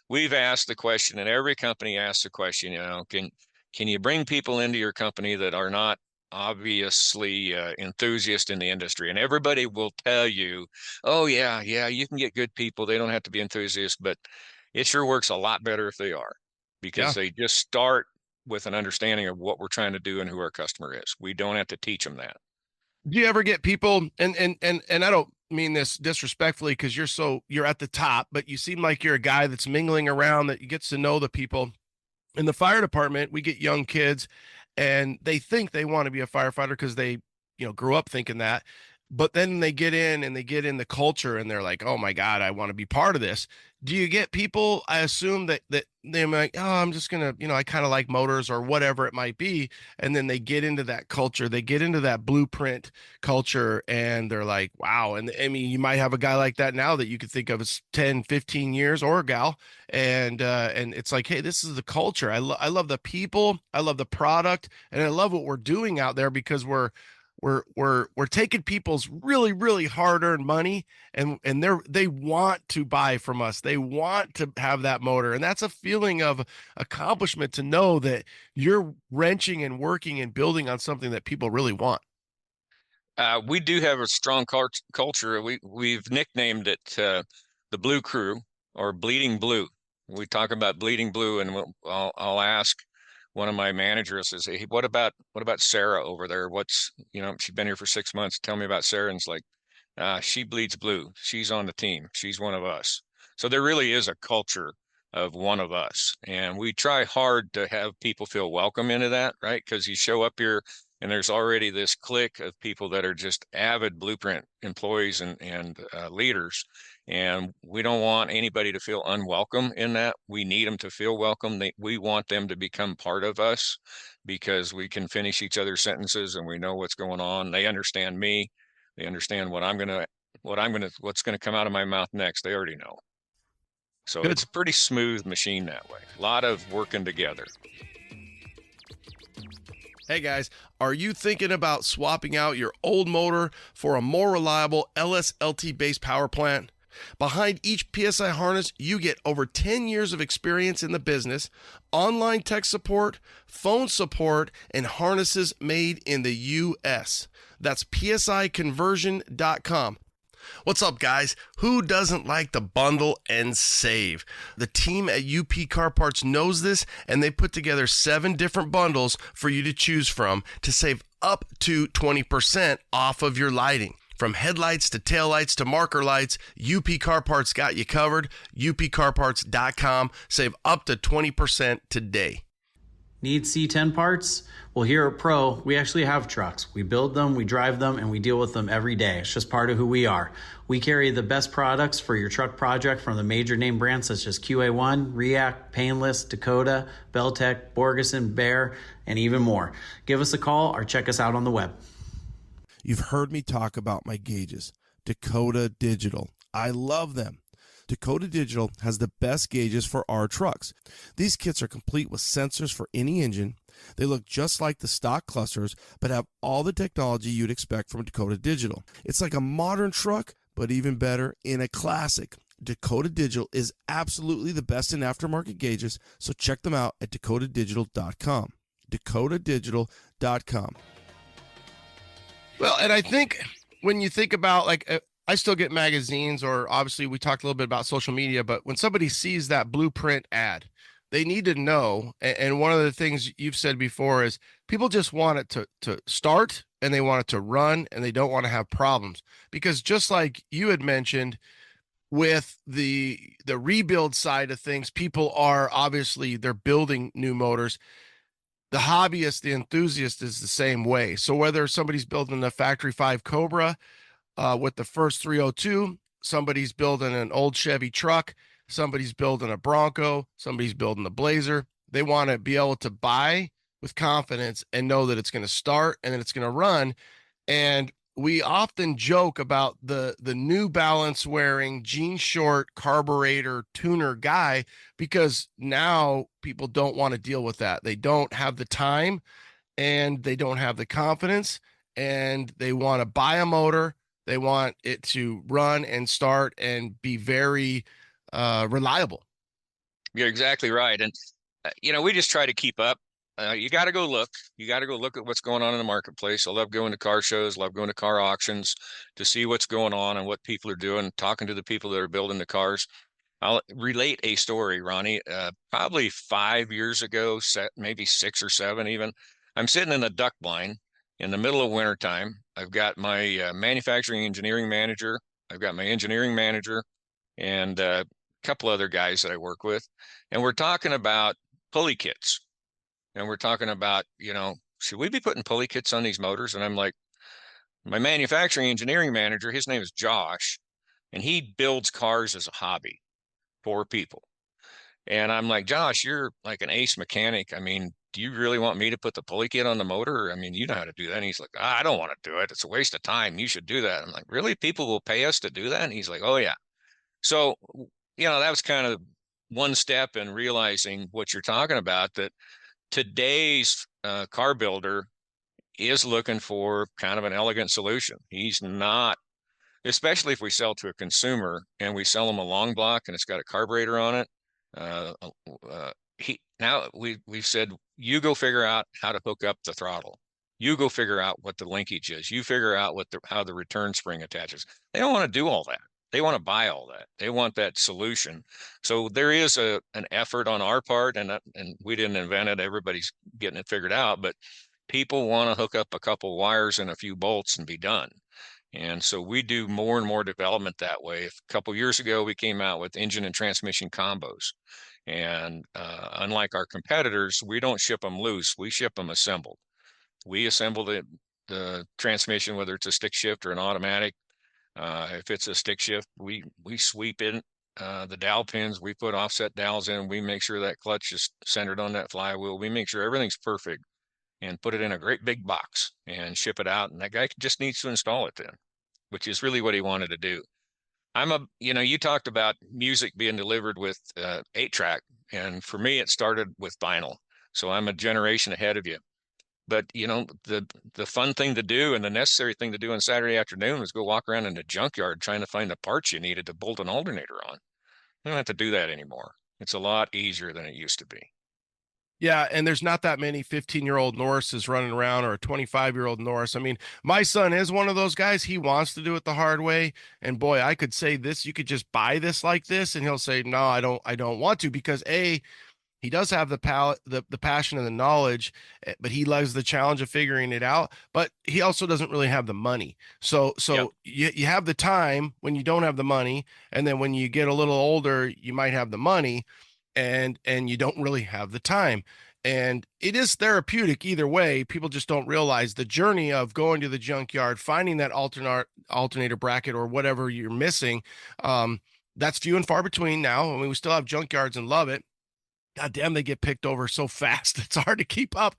We've asked the question, and every company asks the question, can you bring people into your company that are not obviously enthusiast in the industry? And everybody will tell you, oh yeah, you can get good people. They don't have to be enthusiasts, but it sure works a lot better if they are, because they just start with an understanding of what we're trying to do and who our customer is. We don't have to teach them that. Do you ever get people, and I don't mean this disrespectfully, because you're at the top, but you seem like you're a guy that's mingling around, that gets to know the people. In the fire department, we get young kids and they think they want to be a firefighter because they, grew up thinking that. but then they get in and they get in the culture and they're like, oh my God, I want to be part of this. Do you get people, I assume that they're like, oh, I'm just going to, I kind of like motors or whatever it might be. And then they get into that culture, they get into that blueprint culture and they're like, wow. And I mean, you might have a guy like that now that you could think of as 10, 15 years or a gal. And it's like, hey, this is the culture. I love the people. I love the product. And I love what we're doing out there because we're taking people's really, really hard-earned money and they want to buy from us. They want to have that motor. And that's a feeling of accomplishment to know that you're wrenching and working and building on something that people really want. We do have a strong culture. We've nicknamed it the Blue Crew or Bleeding Blue. We talk about Bleeding Blue, and I'll ask one of my managers, is, hey, what about Sarah over there? She's been here for 6 months. Tell me about Sarah. And it's like, she bleeds blue. She's on the team. She's one of us. So there really is a culture of one of us. And we try hard to have people feel welcome into that, right? Because you show up here and there's already this clique of people that are just avid Blueprint employees and leaders. And we don't want anybody to feel unwelcome in that. We need them to feel welcome. We want them to become part of us because we can finish each other's sentences and we know what's going on. They understand me. They understand what's going to come out of my mouth next. They already know. So Good. It's a pretty smooth machine that way. A lot of working together. Hey guys, are you thinking about swapping out your old motor for a more reliable LSLT-based power plant? Behind each PSI harness, you get over 10 years of experience in the business, online tech support, phone support, and harnesses made in the U.S. That's psiconversion.com. What's up, guys? Who doesn't like to bundle and save? The team at UP Car Parts knows this, and they put together 7 different bundles for you to choose from to save up to 20% off of your lighting. From headlights to taillights to marker lights, UP Car Parts got you covered. upcarparts.com. Save up to 20% today. Need C10 parts? Well, here at Pro, we actually have trucks. We build them, we drive them, and we deal with them every day. It's just part of who we are. We carry the best products for your truck project from the major name brands such as QA1, React, Painless, Dakota, Beltec, Borgeson, Bear, and even more. Give us a call or check us out on the web. You've heard me talk about my gauges, Dakota Digital. I love them. Dakota Digital has the best gauges for our trucks. These kits are complete with sensors for any engine. They look just like the stock clusters, but have all the technology you'd expect from Dakota Digital. It's like a modern truck, but even better in a classic. Dakota Digital is absolutely the best in aftermarket gauges, so check them out at dakotadigital.com. dakotadigital.com. Well, and I think when you think about, like, I still get magazines, or obviously we talked a little bit about social media, but when somebody sees that Blueprint ad, they need to know. And one of the things you've said before is people just want it to start and they want it to run and they don't want to have problems. Because just like you had mentioned with the rebuild side of things, people are obviously, they're building new motors. The hobbyist, the enthusiast is the same way. So whether somebody's building a Factory 5 Cobra with the first 302, somebody's building an old Chevy truck, somebody's building a Bronco, somebody's building a Blazer, they want to be able to buy with confidence and know that it's going to start and that it's going to run. And we often joke about the New Balance wearing jean short carburetor tuner guy, because now people don't want to deal with that. They don't have the time and they don't have the confidence, and they want to buy a motor. They want it to run and start and be very reliable. You're exactly right. And, we just try to keep up. You got to go look. You got to go look at what's going on in the marketplace. I love going to car shows, love going to car auctions to see what's going on and what people are doing, talking to the people that are building the cars. I'll relate a story, Ronnie. Probably 5 years ago, maybe 6 or 7 even, I'm sitting in a duck blind in the middle of wintertime. I've got my manufacturing engineering manager. I've got my engineering manager and a couple other guys that I work with. And we're talking about pulley kits. And we're talking about, should we be putting pulley kits on these motors? And I'm like, My manufacturing engineering manager, his name is Josh, and he builds cars as a hobby for people. And I'm like, Josh, you're like an ace mechanic. I mean, do you really want me to put the pulley kit on the motor? I mean, you know how to do that. And he's like, I don't want to do it. It's a waste of time. You should do that. I'm like, really? People will pay us to do that? And he's like, oh, yeah. So, that was kind of one step in realizing what you're talking about, that today's car builder is looking for kind of an elegant solution. He's not, especially if we sell to a consumer and we sell them a long block and it's got a carburetor on it. We've said, you go figure out how to hook up the throttle. You go figure out what the linkage is. You figure out how the return spring attaches. They don't want to do all that. They want to buy all that. They want that solution. So there is an effort on our part, and we didn't invent it. Everybody's getting it figured out, but people want to hook up a couple wires and a few bolts and be done. And so we do more and more development that way. A couple years ago, we came out with engine and transmission combos. And unlike our competitors, we don't ship them loose. We ship them assembled. We assemble the transmission, whether it's a stick shift or an automatic. If it's a stick shift, we sweep in the dowel pins. We put offset dowels in. We make sure that clutch is centered on that flywheel. We make sure everything's perfect and put it in a great big box and ship it out. And that guy just needs to install it then, which is really what he wanted to do. You talked about music being delivered with 8-track. And for me, it started with vinyl. So I'm a generation ahead of you. But, the fun thing to do and the necessary thing to do on Saturday afternoon was go walk around in the junkyard trying to find the parts you needed to bolt an alternator on. You don't have to do that anymore. It's a lot easier than it used to be. Yeah, and there's not that many 15-year-old Norrises running around, or a 25-year-old Norris. I mean, my son is one of those guys. He wants to do it the hard way. And boy, I could say this, you could just buy this like this, and he'll say, no, I don't want to, because he does have the passion and the knowledge, but he loves the challenge of figuring it out. But he also doesn't really have the money. So Yep. you have the time when you don't have the money, and then when you get a little older, you might have the money, and you don't really have the time. And it is therapeutic either way. People just don't realize the journey of going to the junkyard, finding that alternator bracket or whatever you're missing. That's few and far between now. I mean, we still have junkyards and love it. God damn, they get picked over so fast. It's hard to keep up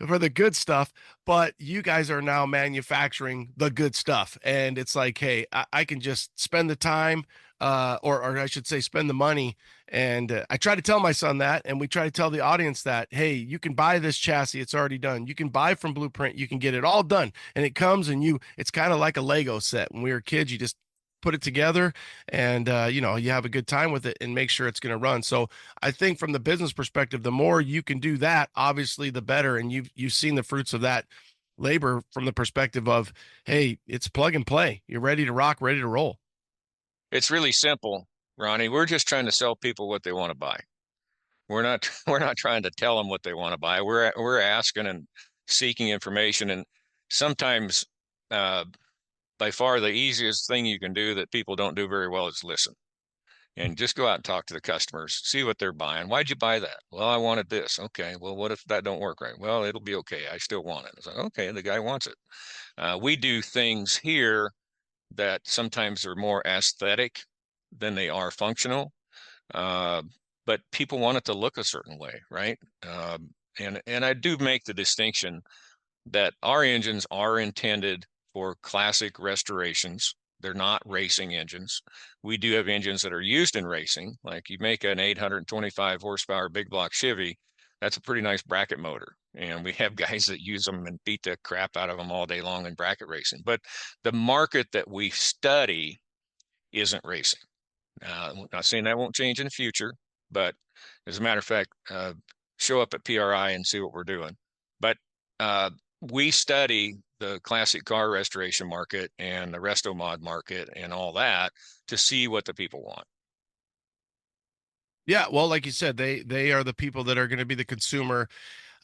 for the good stuff, but you guys are now manufacturing the good stuff. And it's like, hey, I can just spend the time, or I should say spend the money. And I try to tell my son that, and we try to tell the audience that, hey, you can buy this chassis. It's already done. You can buy from Blueprint. You can get it all done. And it comes, and it's kind of like a Lego set. When we were kids, you just put it together, and you have a good time with it and make sure it's going to run. So I think from the business perspective, the more you can do that, obviously the better. And you've seen the fruits of that labor from the perspective of, hey, it's plug and play. You're ready to rock, ready to roll. It's really simple, Ronnie. We're just trying to sell people what they want to buy. We're not trying to tell them what they want to buy. We're asking and seeking information. And sometimes by far the easiest thing you can do that people don't do very well is listen. And just go out and talk to the customers, see what they're buying. Why'd you buy that? Well, I wanted this. Okay, well, what if that don't work right? Well, it'll be okay. I still want it. It's like, okay, the guy wants it. We do things here that sometimes are more aesthetic than they are functional. But people want it to look a certain way, right? And I do make the distinction that our engines are intended for classic restorations. They're not racing engines. We do have engines that are used in racing. Like you make an 825 horsepower big block Chevy, that's a pretty nice bracket motor. And we have guys that use them and beat the crap out of them all day long in bracket racing. But the market that we study isn't racing. I'm not saying that won't change in the future, but as a matter of fact, show up at PRI and see what we're doing. But we study the classic car restoration market and the resto mod market and all that to see what the people want. Yeah, well, like you said, they are the people that are going to be the consumer,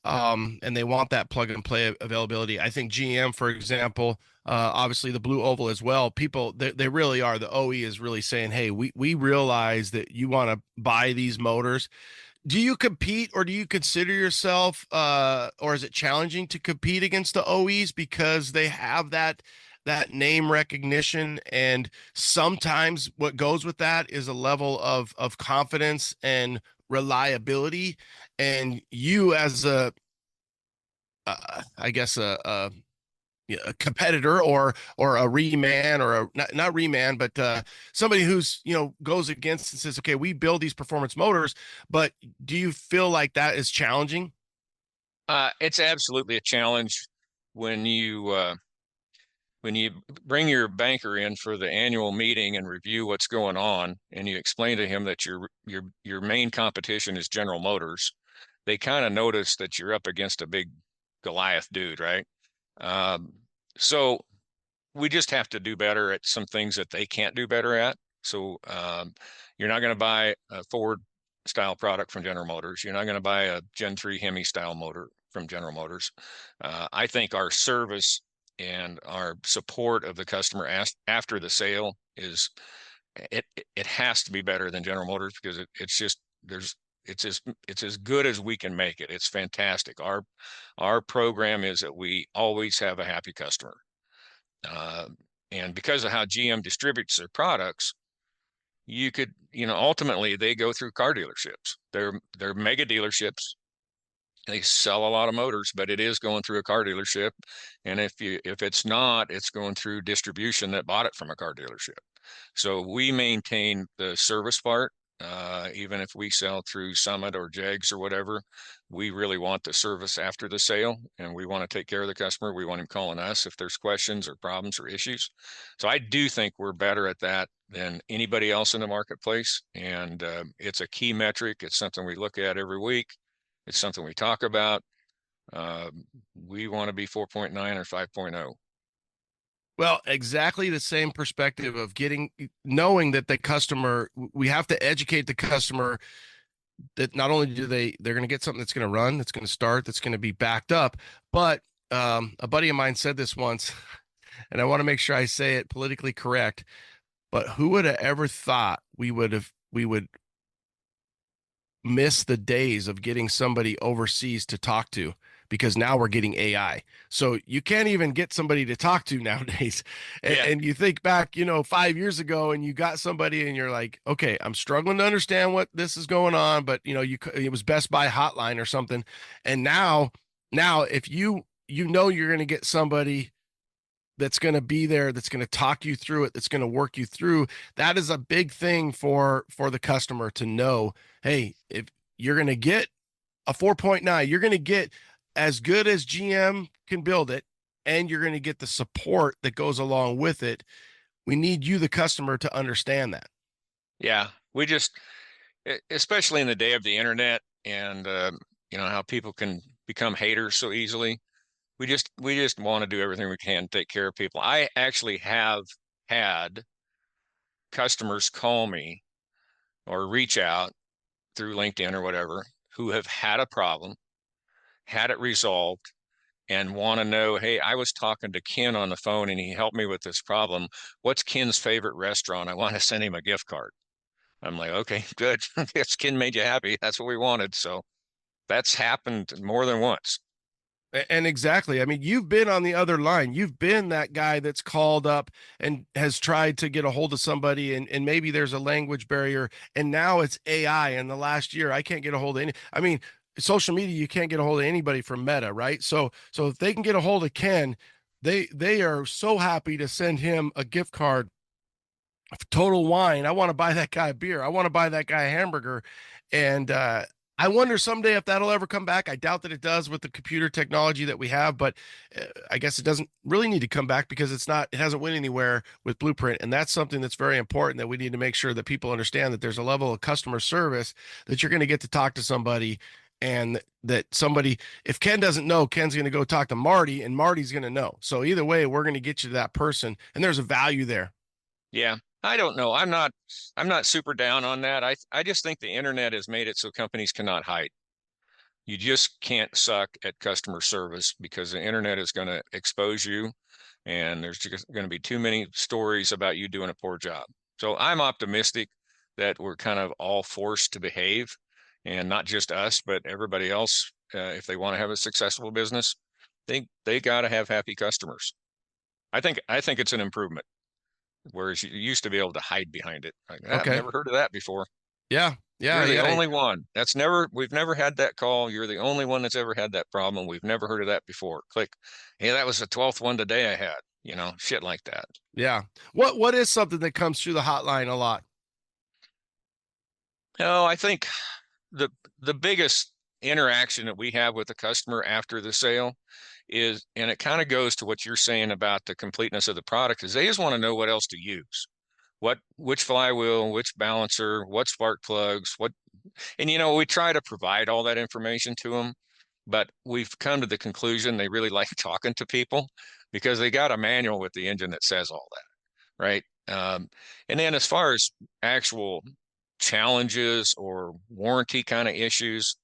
and they want that plug and play availability. I think GM, for example, obviously the Blue Oval as well. People, they really are. The OE is really saying, hey, we realize that you want to buy these motors. Do you compete, or do you consider yourself, or is it challenging to compete against the OEs because they have that that name recognition, and sometimes what goes with that is a level of confidence and reliability. And you as I guess a competitor or a reman, or a not reman, but somebody who's goes against and says, okay, we build these performance motors, but do you feel like that is challenging? It's absolutely a challenge when you bring your banker in for the annual meeting and review what's going on, and you explain to him that your main competition is General Motors. They kind of notice that you're up against a big Goliath dude, right? So we just have to do better at some things that they can't do better at. So you're not going to buy a Ford style product from General Motors. You're not going to buy a Gen 3 Hemi style motor from General Motors. I think our service and our support of the customer after the sale is it has to be better than General Motors, because it's as good as we can make it. It's fantastic. Our program is that we always have a happy customer. And because of how GM distributes their products, you could, ultimately they go through car dealerships. They're mega dealerships. They sell a lot of motors, but it is going through a car dealership. And if it's not, it's going through distribution that bought it from a car dealership. So we maintain the service part. Even if we sell through Summit or Jegs or whatever, we really want the service after the sale, and we want to take care of the customer. We want him calling us if there's questions or problems or issues. So I do think we're better at that than anybody else in the marketplace. And it's a key metric. It's something we look at every week. It's something we talk about. We want to be 4.9 or 5.0. Well, exactly the same perspective of knowing that the customer, we have to educate the customer that not only they're going to get something that's going to run, that's going to start, that's going to be backed up, but a buddy of mine said this once, and I want to make sure I say it politically correct, but who would have ever thought we would miss the days of getting somebody overseas to talk to, because now we're getting AI. So you can't even get somebody to talk to nowadays. And you think back, 5 years ago, and you got somebody and you're like, okay, I'm struggling to understand what this is going on, but it was Best Buy hotline or something. And now if you're going to get somebody that's going to be there, that's going to talk you through it, that's going to work you through, that is a big thing for the customer to know. Hey, if you're going to get a 4.9, you're going to get as good as GM can build it, and you're going to get the support that goes along with it. We need you, the customer, to understand that. Yeah, we just, especially in the day of the internet, and how people can become haters so easily. We just want to do everything we can to take care of people. I actually have had customers call me or reach out through LinkedIn or whatever, who have had a problem, had it resolved, and want to know, hey, I was talking to Ken on the phone and he helped me with this problem. What's Ken's favorite restaurant? I want to send him a gift card. I'm like, okay, good. If Ken made you happy, that's what we wanted. So that's happened more than once. And exactly. I mean, you've been on the other line. You've been that guy that's called up and has tried to get a hold of somebody, and maybe there's a language barrier, and now it's AI. In the last year, I can't get a hold of social media, you can't get a hold of anybody from Meta, right? So if they can get a hold of Ken, they are so happy to send him a gift card of Total Wine. I want to buy that guy a beer. I want to buy that guy a hamburger. And I wonder someday if that'll ever come back. I doubt that it does with the computer technology that we have, but I guess it doesn't really need to come back, because it hasn't went anywhere with Blueprint. And that's something that's very important, that we need to make sure that people understand that there's a level of customer service that you're going to get to talk to somebody, and that somebody, if Ken doesn't know, Ken's going to go talk to Marty, and Marty's going to know. So either way, we're going to get you to that person, and there's a value there. Yeah. I don't know. I'm not super down on that. I just think the internet has made it so companies cannot hide. You just can't suck at customer service, because the internet is going to expose you, and there's just going to be too many stories about you doing a poor job. So I'm optimistic that we're kind of all forced to behave, and not just us, but everybody else. If they want to have a successful business, they got to have happy customers. I think it's an improvement. Whereas you used to be able to hide behind it. Like, I've Okay. never heard of that before. Yeah. Yeah. You're the Yeah. only one. We've never had that call. You're the only one that's ever had that problem. We've never heard of that before. Click. Hey, that was the 12th one today I had, shit like that. Yeah. What is something that comes through the hotline a lot? Oh, I think the biggest interaction that we have with the customer after the sale is, and it kind of goes to what you're saying about the completeness of the product, is they just want to know what else to use. Which flywheel, which balancer, what spark plugs, and we try to provide all that information to them, but we've come to the conclusion they really like talking to people because they got a manual with the engine that says all that, right? And then as far as actual challenges or warranty kind of issues,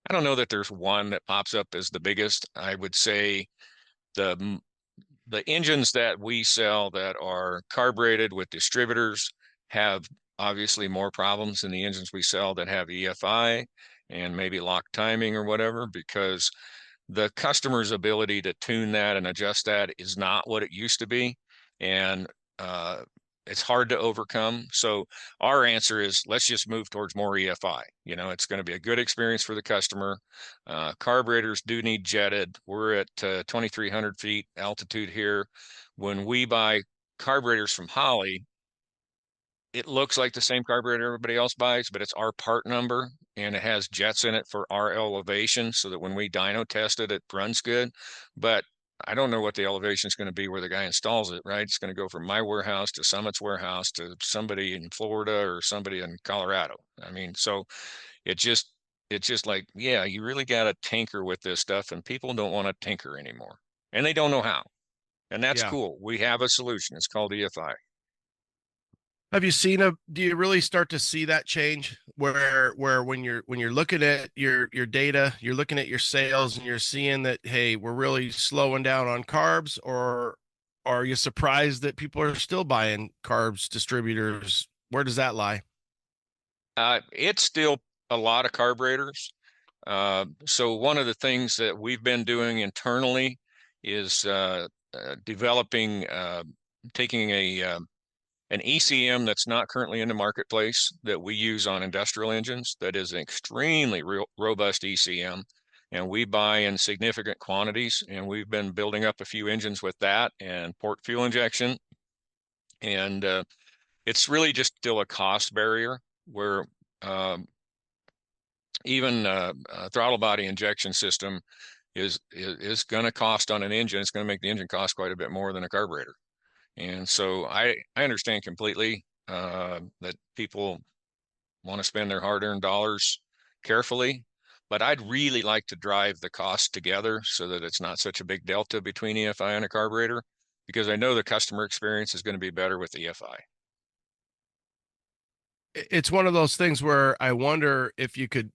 I don't know that there's one that pops up as the biggest. I would say the engines that we sell that are carbureted with distributors have obviously more problems than the engines we sell that have EFI and maybe lock timing or whatever, because the customer's ability to tune that and adjust that is not what it used to be. And it's hard to overcome. So our answer is, let's just move towards more EFI. It's going to be a good experience for the customer. Carburetors do need jetted. We're at 2,300 feet altitude here. When we buy carburetors from Holley, it looks like the same carburetor everybody else buys, but it's our part number and it has jets in it for our elevation so that when we dyno test it, it runs good. But I don't know what the elevation is going to be where the guy installs it, right? It's going to go from my warehouse to Summit's warehouse to somebody in Florida or somebody in Colorado. I mean, so it's just like, yeah, you really got to tinker with this stuff, and people don't want to tinker anymore, and they don't know how. And that's cool. We have a solution. It's called EFI. Have you do you really start to see that change where when you're looking at your data, you're looking at your sales and you're seeing that, hey, we're really slowing down on carbs, or are you surprised that people are still buying carbs distributors? Where does that lie? It's still a lot of carburetors. So one of the things that we've been doing internally is developing, taking an ECM that's not currently in the marketplace that we use on industrial engines. That is an extremely robust ECM, and we buy in significant quantities. And we've been building up a few engines with that and port fuel injection. And it's really just still a cost barrier where even throttle body injection system is going to cost on an engine. It's going to make the engine cost quite a bit more than a carburetor. And so I understand completely that people want to spend their hard-earned dollars carefully, but I'd really like to drive the cost together so that it's not such a big delta between EFI and a carburetor, because I know the customer experience is going to be better with EFI. It's one of those things where I wonder if you could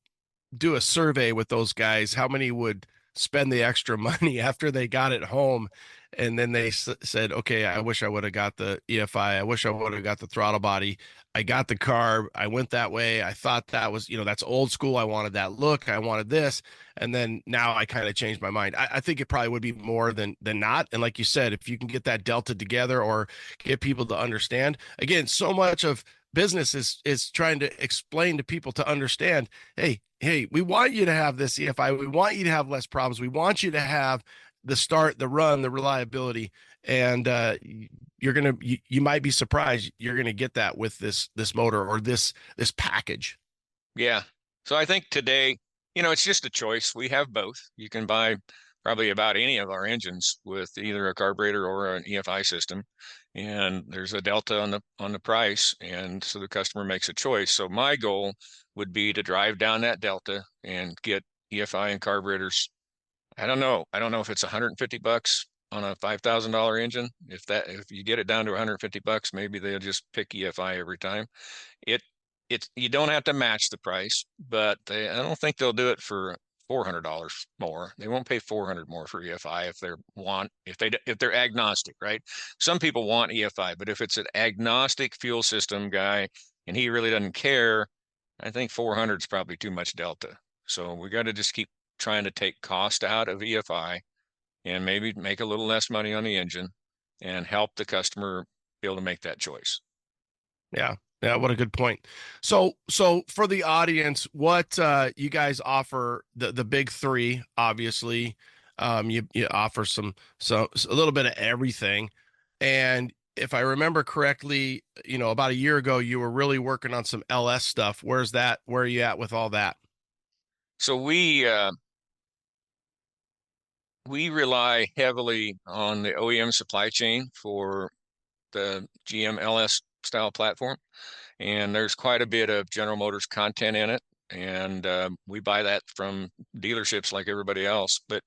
do a survey with those guys, how many would spend the extra money after they got it home. And then they said, okay, I wish I would have got the EFI. I wish I would have got the throttle body. I got the carb. I went that way. I thought that was, that's old school. I wanted that look. I wanted this. And then now I kind of changed my mind. I think it probably would be more than not. And like you said, if you can get that delta together or get people to understand, again, so much of business is trying to explain to people to understand, hey, we want you to have this EFI. We want you to have less problems. We want you to have the start, the run, the reliability. And you might be surprised you're going to get that with this motor or this package. Yeah. So I think today, it's just a choice. We have both. You can buy probably about any of our engines with either a carburetor or an EFI system, and there's a delta on the price, and so the customer makes a choice. So my goal would be to drive down that delta and get EFI and carburetors. I don't know if it's $150 on a $5,000 engine. If you get it down to $150, maybe they'll just pick EFI every time. You don't have to match the price, but I don't think they'll do it for $400 more. They won't pay $400 more for EFI if they're agnostic, right? Some people want EFI, but if it's an agnostic fuel system guy and he really doesn't care, I think 400 is probably too much delta. So we got to just keep trying to take cost out of EFI and maybe make a little less money on the engine and help the customer be able to make that choice. Yeah. Yeah. What a good point. So for the audience, what, you guys offer the big three, obviously, you offer a little bit of everything. And if I remember correctly, about a year ago, you were really working on some LS stuff. Where are you at with all that? So we rely heavily on the OEM supply chain for the GM LS style platform. And there's quite a bit of General Motors content in it. And we buy that from dealerships like everybody else. But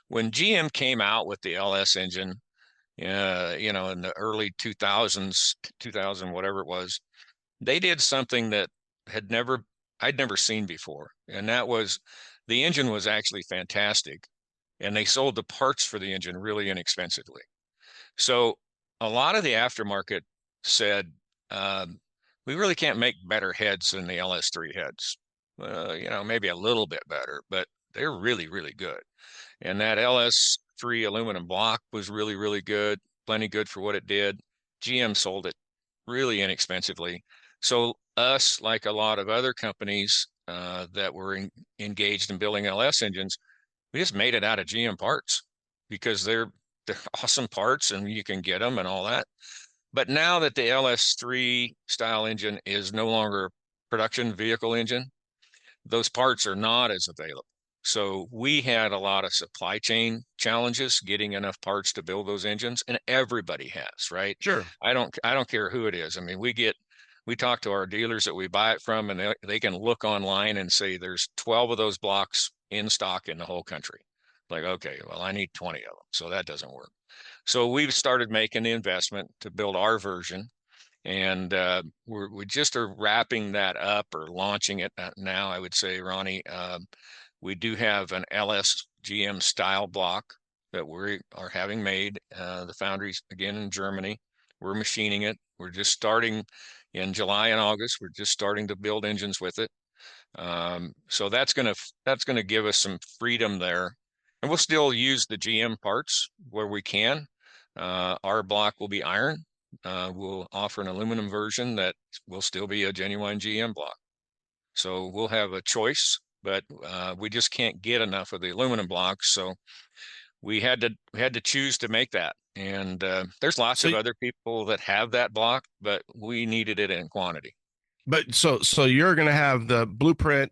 when GM came out with the LS engine, in the early 2000s, 2000, whatever it was, they did something that I'd never seen before. And that was, the engine was actually fantastic. And they sold the parts for the engine really inexpensively. So a lot of the aftermarket said, we really can't make better heads than the LS3 heads. Maybe a little bit better, but they're really, really good. And that LS3 aluminum block was really, really good, plenty good for what it did. GM sold it really inexpensively. So us, like a lot of other companies that were engaged in building LS engines, we just made it out of GM parts because they're awesome parts and you can get them and all that. But now that the LS3 style engine is no longer a production vehicle engine, those parts are not as available. So we had a lot of supply chain challenges getting enough parts to build those engines, and everybody has, right? Sure. I don't care who it is. I mean, we talk to our dealers that we buy it from, and they can look online and say there's 12 of those blocks in stock in the whole country. Like, okay, well, I need 20 of them. So that doesn't work. So we've started making the investment to build our version, and we just are wrapping that up or launching it now, I would say, Ronnie. We do have an LS GM style block that we are having made. The foundry's again in Germany. We're machining it. We're just starting in July and August. We're just starting to build engines with it. So that's gonna give us some freedom there, and we'll still use the GM parts where we can. Our block will be iron. We'll offer an aluminum version that will still be a genuine GM block. So we'll have a choice, but we just can't get enough of the aluminum blocks. So we had to choose to make that. And there's lots of other people that have that block, but we needed it in quantity. But so you're going to have the blueprint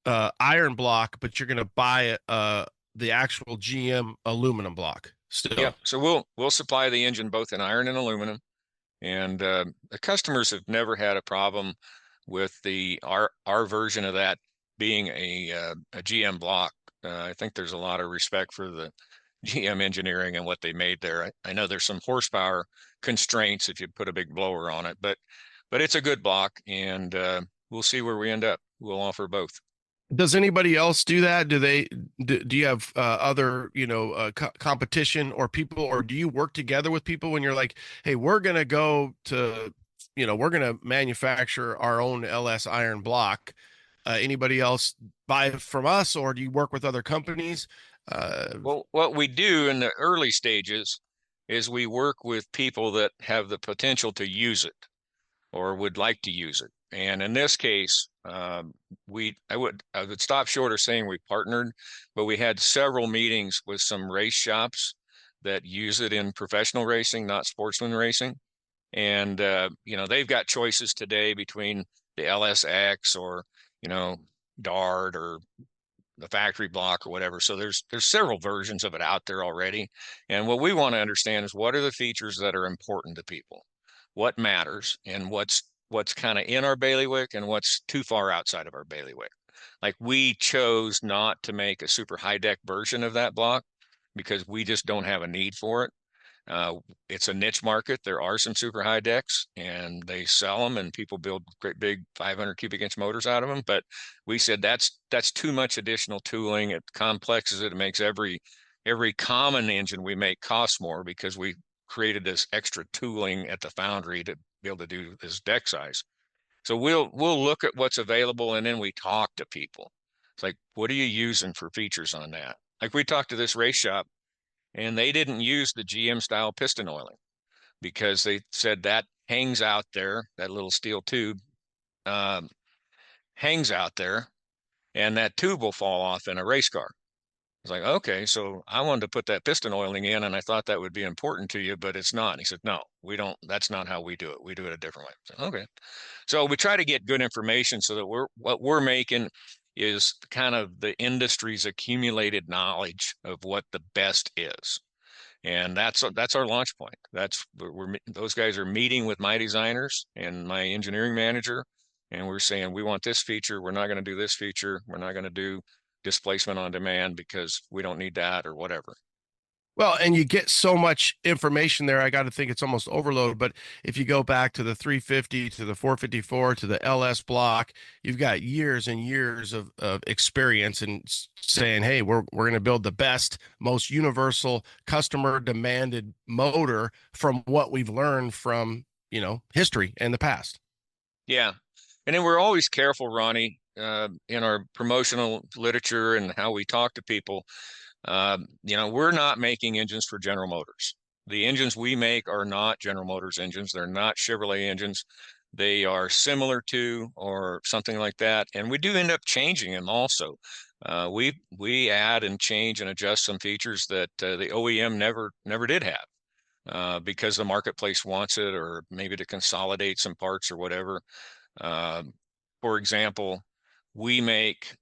iron block, but you're going to buy the actual GM aluminum block still. Yeah. So we'll supply the engine both in iron and aluminum, and the customers have never had a problem with our version of that being a GM block. I think there's a lot of respect for the GM engineering and what they made there. I know there's some horsepower constraints if you put a big blower on it, but it's a good block, and we'll see where we end up. We'll offer both. Does anybody else do that? Do you have other, competition or people, or do you work together with people when you're like, hey, we're going to go to, we're going to manufacture our own LS iron block. Anybody else buy from us, or do you work with other companies? Well, what we do in the early stages is we work with people that have the potential to use it or would like to use it. And in this case, I would stop short of saying we partnered, but we had several meetings with some race shops that use it in professional racing, not sportsman racing. And, they've got choices today between the LSX or, Dart or the factory block or whatever. So there's several versions of it out there already. And what we want to understand is what are the features that are important to people, what matters, and what's kind of in our bailiwick and what's too far outside of our bailiwick. Like, we chose not to make a super high deck version of that block because we just don't have a need for it. It's a niche market. There are some super high decks and they sell them and people build great big 500 cubic inch motors out of them. But we said that's too much additional tooling. It complexes it. It makes every common engine we make cost more because we created this extra tooling at the foundry to be able to do this deck size. So we'll look at what's available, and then we talk to people. It's like, what are you using for features on that? Like, we talked to this race shop, and they didn't use the GM style piston oiling because they said that hangs out there, that little steel tube hangs out there, and that tube will fall off in a race car. It's like, okay, so I wanted to put that piston oiling in, and I thought that would be important to you, but it's not. And he said, no, we don't. That's not how we do it. We do it a different way. I said, okay. So we try to get good information so that what we're making is kind of the industry's accumulated knowledge of what the best is. And that's our launch point. Those guys are meeting with my designers and my engineering manager, and we're saying, we want this feature. We're not going to do this feature. We're not going to do displacement on demand because we don't need that or whatever. Well, and you get so much information there. I got to think it's almost overload. But if you go back to the 350, to the 454, to the LS block, you've got years and years of experience and saying, hey, we're going to build the best, most universal, customer demanded motor from what we've learned from, history and the past. Yeah. And then we're always careful, Ronnie, in our promotional literature and how we talk to people. We're not making engines for General Motors. The engines we make are not General Motors engines. They're not Chevrolet engines. They are similar to or something like that. And we do end up changing them also. We add and change and adjust some features that the OEM never did have because the marketplace wants it, or maybe to consolidate some parts or whatever. For example, we make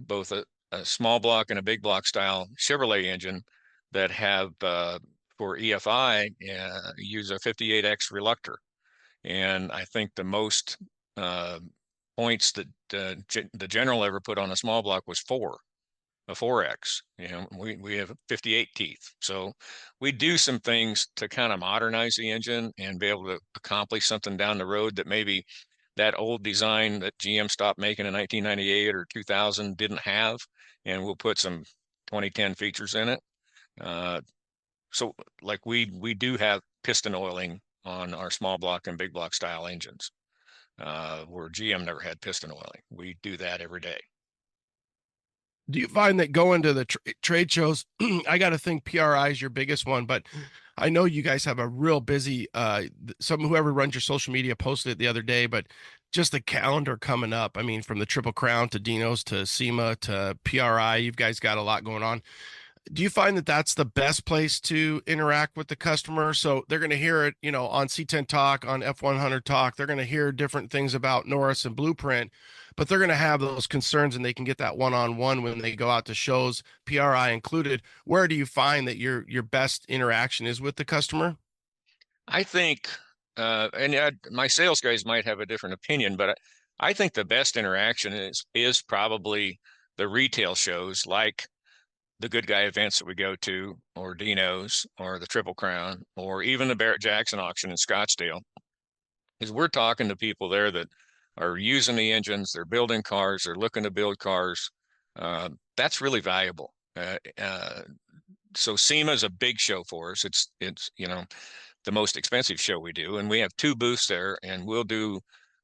both a small block and a big block style Chevrolet engine that have for EFI use a 58X reluctor. And I think the most points that the General ever put on a small block was a 4X. We have 58 teeth. So we do some things to kind of modernize the engine and be able to accomplish something down the road that maybe that old design that GM stopped making in 1998 or 2000 didn't have. And we'll put some 2010 features in it. So like we do have piston oiling on our small block and big block style engines, where GM never had piston oiling. We do that every day. Do you find that going to the trade shows, I got to think PRI is your biggest one, but I know you guys have a real busy, whoever runs your social media posted it the other day, but just the calendar coming up. I mean, from the Triple Crown to Dino's to SEMA to PRI, you guys got a lot going on. Do you find that that's the best place to interact with the customer? So they're going to hear it, on C10 Talk, on F100 Talk, they're going to hear different things about Norris and Blueprint, but they're going to have those concerns and they can get that one-on-one when they go out to shows, PRI included. Where do you find that your best interaction is with the customer? I think, my sales guys might have a different opinion, but I think the best interaction is probably the retail shows like the Good Guy events that we go to, or Dino's, or the Triple Crown, or even the Barrett-Jackson auction in Scottsdale, because we're talking to people there that are using the engines, they're building cars, they're looking to build cars. That's really valuable. So SEMA is a big show for us. It's the most expensive show we do, and we have 2 booths there, and we'll do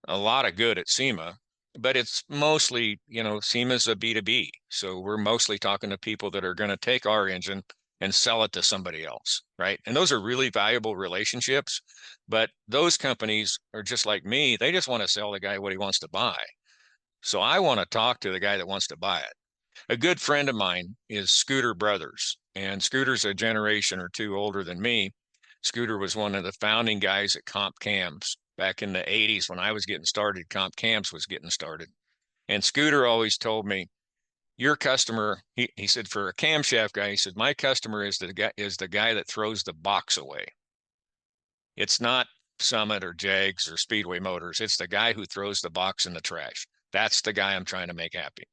a lot of good at SEMA. But it's mostly, SEMA's a B2B. So we're mostly talking to people that are going to take our engine and sell it to somebody else, right? And those are really valuable relationships. But those companies are just like me. They just want to sell the guy what he wants to buy. So I want to talk to the guy that wants to buy it. A good friend of mine is Scooter Brothers, and Scooter's a generation or 2 older than me. Scooter was one of the founding guys at Comp Cams. Back in the 80s, when I was getting started, Comp Cams was getting started. And Scooter always told me, your customer, he said, for a camshaft guy, he said, my customer is the guy that throws the box away. It's not Summit or Jags or Speedway Motors. It's the guy who throws the box in the trash. That's the guy I'm trying to make happy.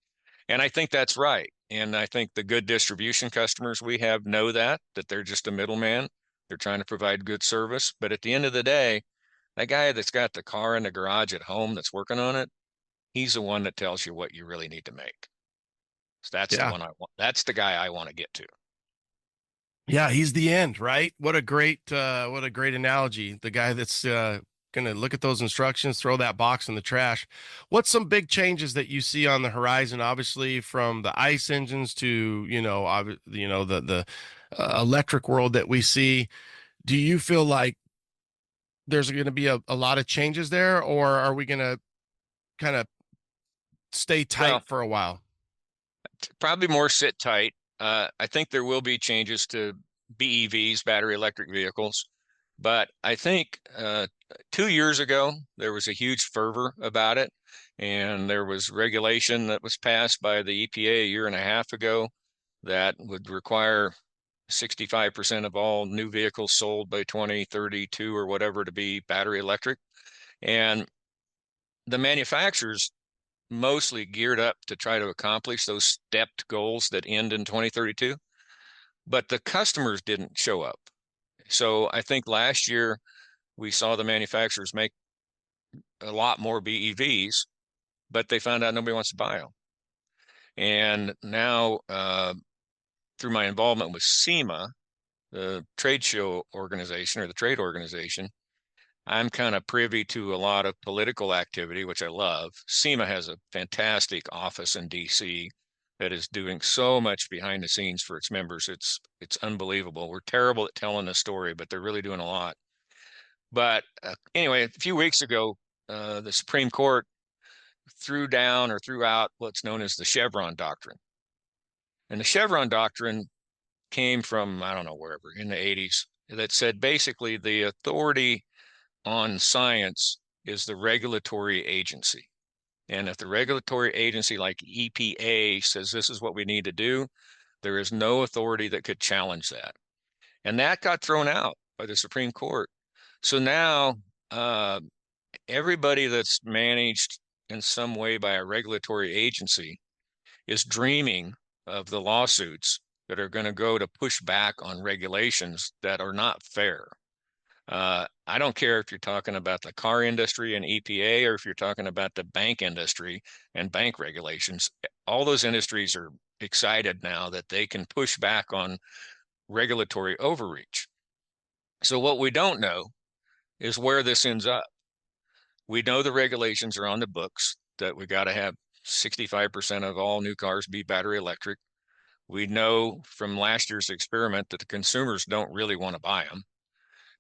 And I think that's right. And I think the good distribution customers we have know that they're just a middleman. They're trying to provide good service. But at the end of the day, that guy that's got the car in the garage at home that's working on it, he's the one that tells you what you really need to make. So that's the one I want. That's the guy I want to get to. Yeah, he's the end, right? What a great analogy. The guy that's going to look at those instructions, throw that box in the trash. What's some big changes that you see on the horizon? Obviously, from the ICE engines to the electric world that we see. Do you feel like there's going to be a lot of changes there, or are we going to kind of stay tight for a while? Probably more sit tight. I think there will be changes to BEVs, battery electric vehicles. But I think 2 years ago, there was a huge fervor about it. And there was regulation that was passed by the EPA a year and a half ago that would require 65% of all new vehicles sold by 2032 or whatever to be battery electric. And the manufacturers mostly geared up to try to accomplish those stepped goals that end in 2032, but the customers didn't show up. So I think last year we saw the manufacturers make a lot more BEVs, but they found out nobody wants to buy them. And now through my involvement with SEMA, the trade show organization or the trade organization, I'm kind of privy to a lot of political activity, which I love. SEMA has a fantastic office in DC that is doing so much behind the scenes for its members. It's unbelievable. We're terrible at telling the story, but they're really doing a lot. But anyway, a few weeks ago, the Supreme Court threw out what's known as the Chevron doctrine. And the Chevron doctrine came from, I don't know, wherever, in the 80s, that said basically the authority on science is the regulatory agency. And if the regulatory agency like EPA says this is what we need to do, there is no authority that could challenge that. And that got thrown out by the Supreme Court. So now everybody that's managed in some way by a regulatory agency is dreaming of the lawsuits that are going to go to push back on regulations that are not fair. I don't care if you're talking about the car industry and EPA, or if you're talking about the bank industry and bank regulations. All those industries are excited now that they can push back on regulatory overreach. So what we don't know is where this ends up. We know the regulations are on the books that we got to have 65% of all new cars be battery electric. We know from last year's experiment that the consumers don't really want to buy them.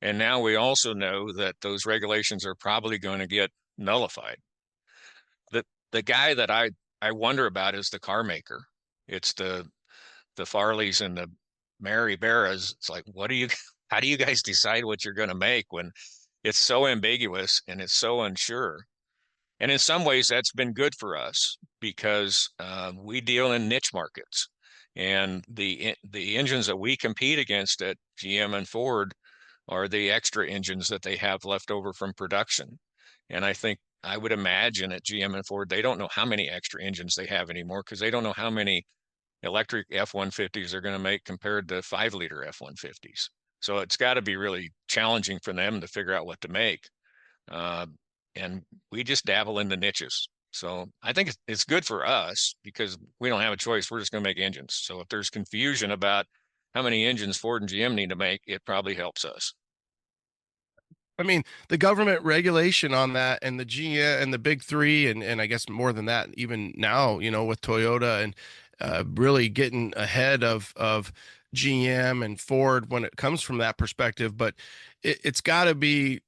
And now we also know that those regulations are probably going to get nullified. The guy that I wonder about is the car maker. It's the Farleys and the Mary Barras. It's like, how do you guys decide what you're going to make when it's so ambiguous and it's so unsure? And in some ways that's been good for us because we deal in niche markets, and the engines that we compete against at GM and Ford are the extra engines that they have left over from production. And I would imagine at GM and Ford, they don't know how many extra engines they have anymore because they don't know how many electric F-150s they're going to make compared to 5-liter F-150s. So it's got to be really challenging for them to figure out what to make. And we just dabble in the niches. So I think it's good for us because we don't have a choice. We're just going to make engines. So if there's confusion about how many engines Ford and GM need to make, it probably helps us. I mean, the government regulation on that and the GM and the big three, and I guess more than that, even now, with Toyota and really getting ahead of GM and Ford when it comes from that perspective. But it's got to be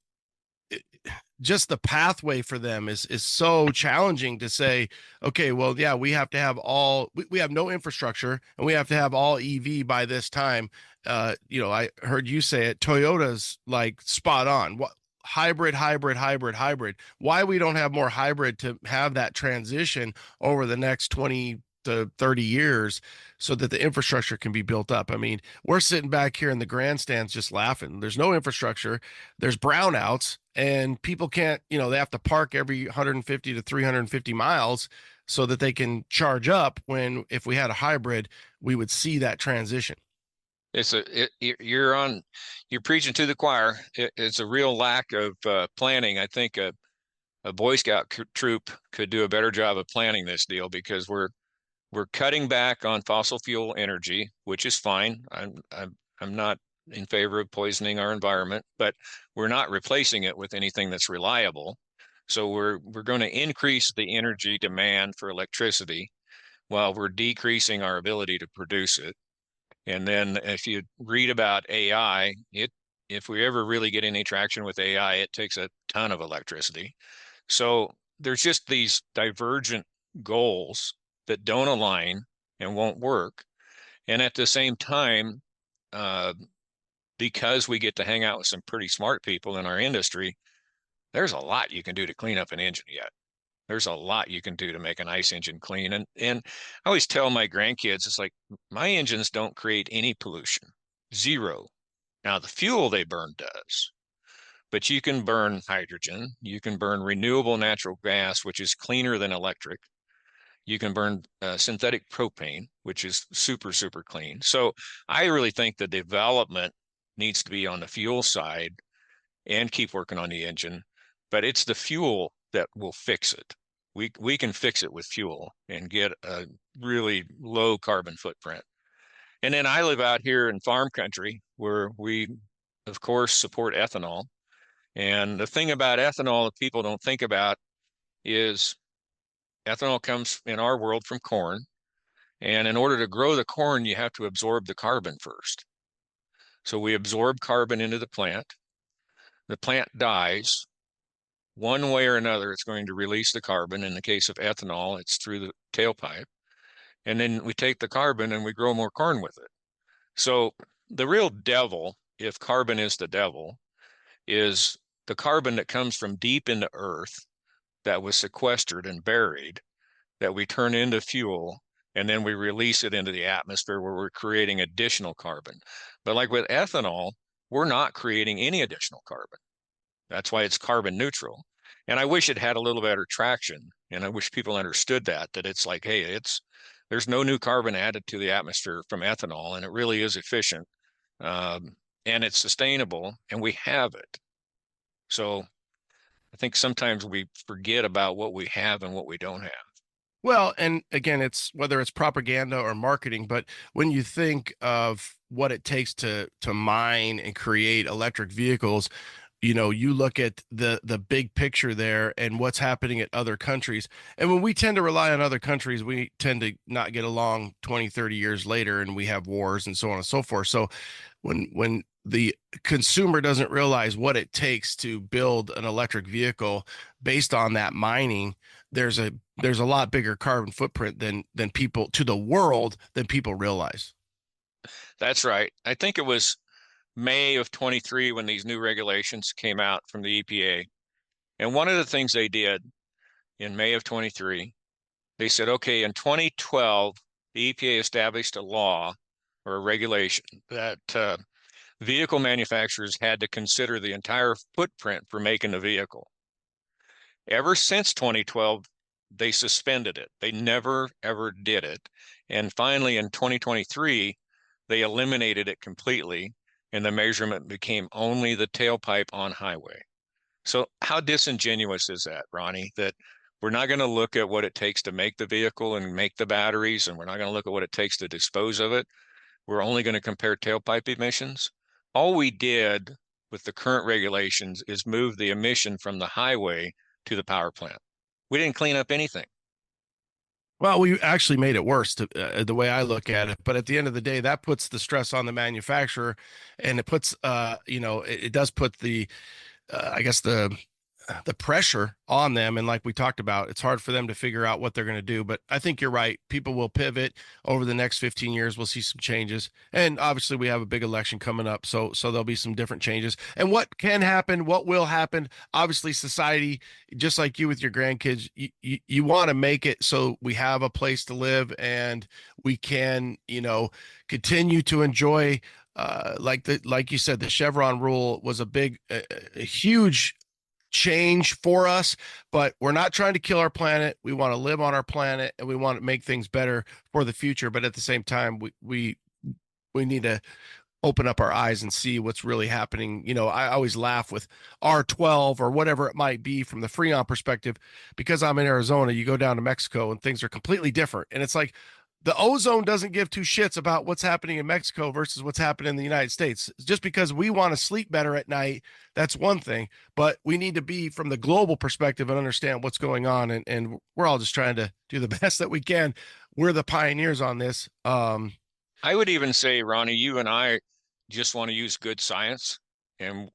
just the pathway for them is so challenging to say, okay, well, yeah, we have to have we have no infrastructure and we have to have all EV by this time. I heard you say it, Toyota's like spot on. What hybrid. Why we don't have more hybrid to have that transition over the next 20 to 30 years so that the infrastructure can be built up. I mean, we're sitting back here in the grandstands just laughing. There's no infrastructure. There's brownouts and people can't, they have to park every 150 to 350 miles so that they can charge up, when if we had a hybrid, we would see that transition. You're preaching to the choir. It's a real lack of planning. I think a Boy Scout troop could do a better job of planning this deal because we're cutting back on fossil fuel energy, which is fine. I'm not in favor of poisoning our environment, but we're not replacing it with anything that's reliable. So we're going to increase the energy demand for electricity while we're decreasing our ability to produce it. And then if you read about AI, if we ever really get any traction with AI, it takes a ton of electricity. So there's just these divergent goals that don't align and won't work. And at the same time, because we get to hang out with some pretty smart people in our industry, there's a lot you can do to clean up an engine yet. There's a lot you can do to make an ICE engine clean. And I always tell my grandkids, it's like, my engines don't create any pollution, zero. Now the fuel they burn does, but you can burn hydrogen, you can burn renewable natural gas, which is cleaner than electric. You can burn synthetic propane, which is super, super clean. So I really think the development needs to be on the fuel side and keep working on the engine, but it's the fuel that will fix it. We can fix it with fuel and get a really low carbon footprint. And then I live out here in farm country where we, of course, support ethanol. And the thing about ethanol that people don't think about is ethanol comes in our world from corn. And in order to grow the corn, you have to absorb the carbon first. So we absorb carbon into the plant. The plant dies. One way or another, it's going to release the carbon. In the case of ethanol, it's through the tailpipe. And then we take the carbon and we grow more corn with it. So the real devil, if carbon is the devil, is the carbon that comes from deep into earth that was sequestered and buried, that we turn into fuel, and then we release it into the atmosphere where we're creating additional carbon. But like with ethanol, we're not creating any additional carbon. That's why it's carbon neutral. And I wish it had a little better traction. And I wish people understood that it's like, hey, there's no new carbon added to the atmosphere from ethanol, and it really is efficient. And it's sustainable, and we have it. So I think sometimes we forget about what we have and what we don't have. Well, and again, it's whether it's propaganda or marketing, but when you think of what it takes to mine and create electric vehicles, you look at the big picture there and what's happening at other countries. And when we tend to rely on other countries, we tend to not get along 20, 30 years later, and we have wars and so on and so forth. So when the consumer doesn't realize what it takes to build an electric vehicle based on that mining, there's a lot bigger carbon footprint than people to the world than people realize. That's right. I think it was May of 23 when these new regulations came out from the EPA. And one of the things they did in May of 23, they said, okay, in 2012, the EPA established a law or a regulation that vehicle manufacturers had to consider the entire footprint for making the vehicle. Ever since 2012, they suspended it. They never, ever did it. And finally, in 2023, they eliminated it completely, and the measurement became only the tailpipe on highway. So how disingenuous is that, Ronnie, that we're not going to look at what it takes to make the vehicle and make the batteries, and we're not going to look at what it takes to dispose of it. We're only going to compare tailpipe emissions. All we did with the current regulations is move the emission from the highway to the power plant. We didn't clean up anything. Well, we actually made it worse the way I look at it. But at the end of the day, that puts the stress on the manufacturer, and it puts, it does put the pressure on them. And like we talked about, it's hard for them to figure out what they're going to do. But I think you're right. People will pivot over the next 15 years. We'll see some changes. And obviously we have a big election coming up. So there'll be some different changes. And what can happen, what will happen, obviously society, just like you with your grandkids, you want to make it so we have a place to live and we can, continue to enjoy, like you said, the Chevron rule was a huge change for us, but we're not trying to kill our planet. We want to live on our planet, and we want to make things better for the future. But at the same time, we need to open up our eyes and see what's really happening. I always laugh with R12 or whatever it might be from the Freon perspective, because I'm in Arizona. You go down to Mexico and things are completely different. And it's like, the ozone doesn't give two shits about what's happening in Mexico versus what's happening in the United States. Just because we want to sleep better at night, that's one thing. But we need to be from the global perspective and understand what's going on. And we're all just trying to do the best that we can. We're the pioneers on this. I would even say, Ronnie, you and I just want to use good science, and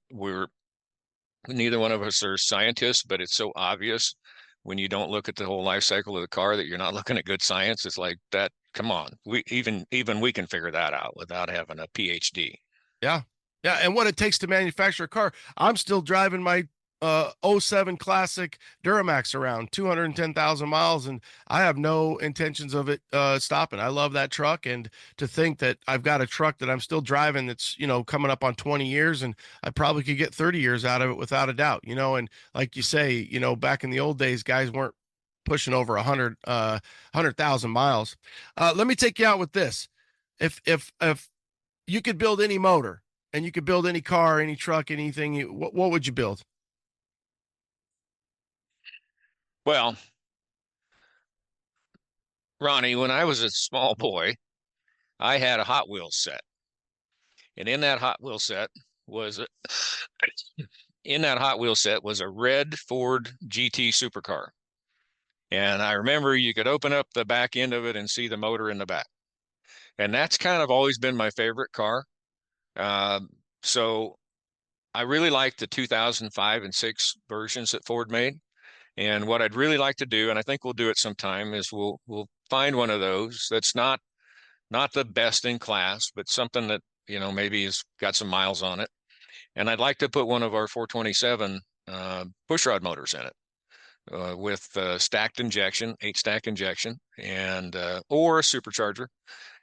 neither one of us are scientists, but it's so obvious when you don't look at the whole life cycle of the car that you're not looking at good science. It's like that. Come on, we even we can figure that out without having a PhD. Yeah. Yeah. And what it takes to manufacture a car. I'm still driving my '07 classic Duramax around 210,000 miles, and I have no intentions of it stopping. I love that truck. And to think that I've got a truck that I'm still driving that's, coming up on 20 years, and I probably could get 30 years out of it without a doubt, and like you say, back in the old days, guys weren't pushing over 100,000 miles. Let me take you out with this. If you could build any motor and you could build any car, any truck, anything, what would you build? Well, Ronnie, when I was a small boy, I had a Hot Wheels set. And in that Hot Wheels set was a red Ford GT supercar. And I remember you could open up the back end of it and see the motor in the back. And that's kind of always been my favorite car. So I really like the 2005 and 6 versions that Ford made. And what I'd really like to do, and I think we'll do it sometime, is we'll find one of those that's not the best in class, but something that, maybe has got some miles on it. And I'd like to put one of our 427 pushrod motors in it with stacked injection, 8-stack injection, and or a supercharger.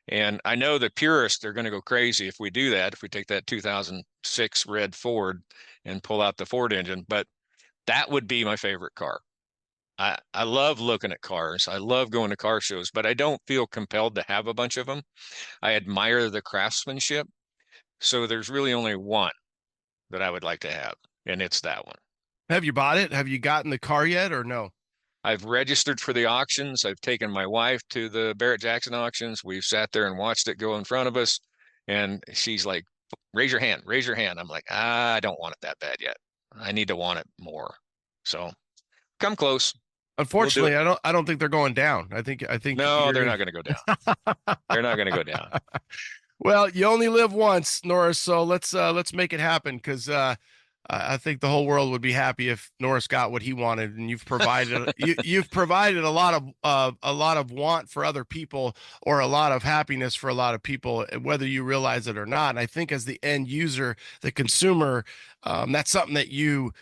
And I know the purists are going to go crazy if we do that, if we take that 2006 red Ford and pull out the Ford engine, but that would be my favorite car. I love looking at cars. I love going to car shows, but I don't feel compelled to have a bunch of them. I admire the craftsmanship. So there's really only one that I would like to have, and it's that one. Have you bought it? Have you gotten the car yet or no? I've registered for the auctions. I've taken my wife to the Barrett-Jackson auctions. We've sat there and watched it go in front of us. And she's like, raise your hand, raise your hand. I'm like, I don't want it that bad yet. I need to want it more. So come close. Unfortunately, I don't think they're going down. I think no, they're not going to go down. They're not going to go down. Well, you only live once, Norris. So let's make it happen, because I think the whole world would be happy if Norris got what he wanted, and you've provided you've provided a lot of want for other people, or a lot of happiness for a lot of people, whether you realize it or not. And I think as the end user, the consumer, that's something that you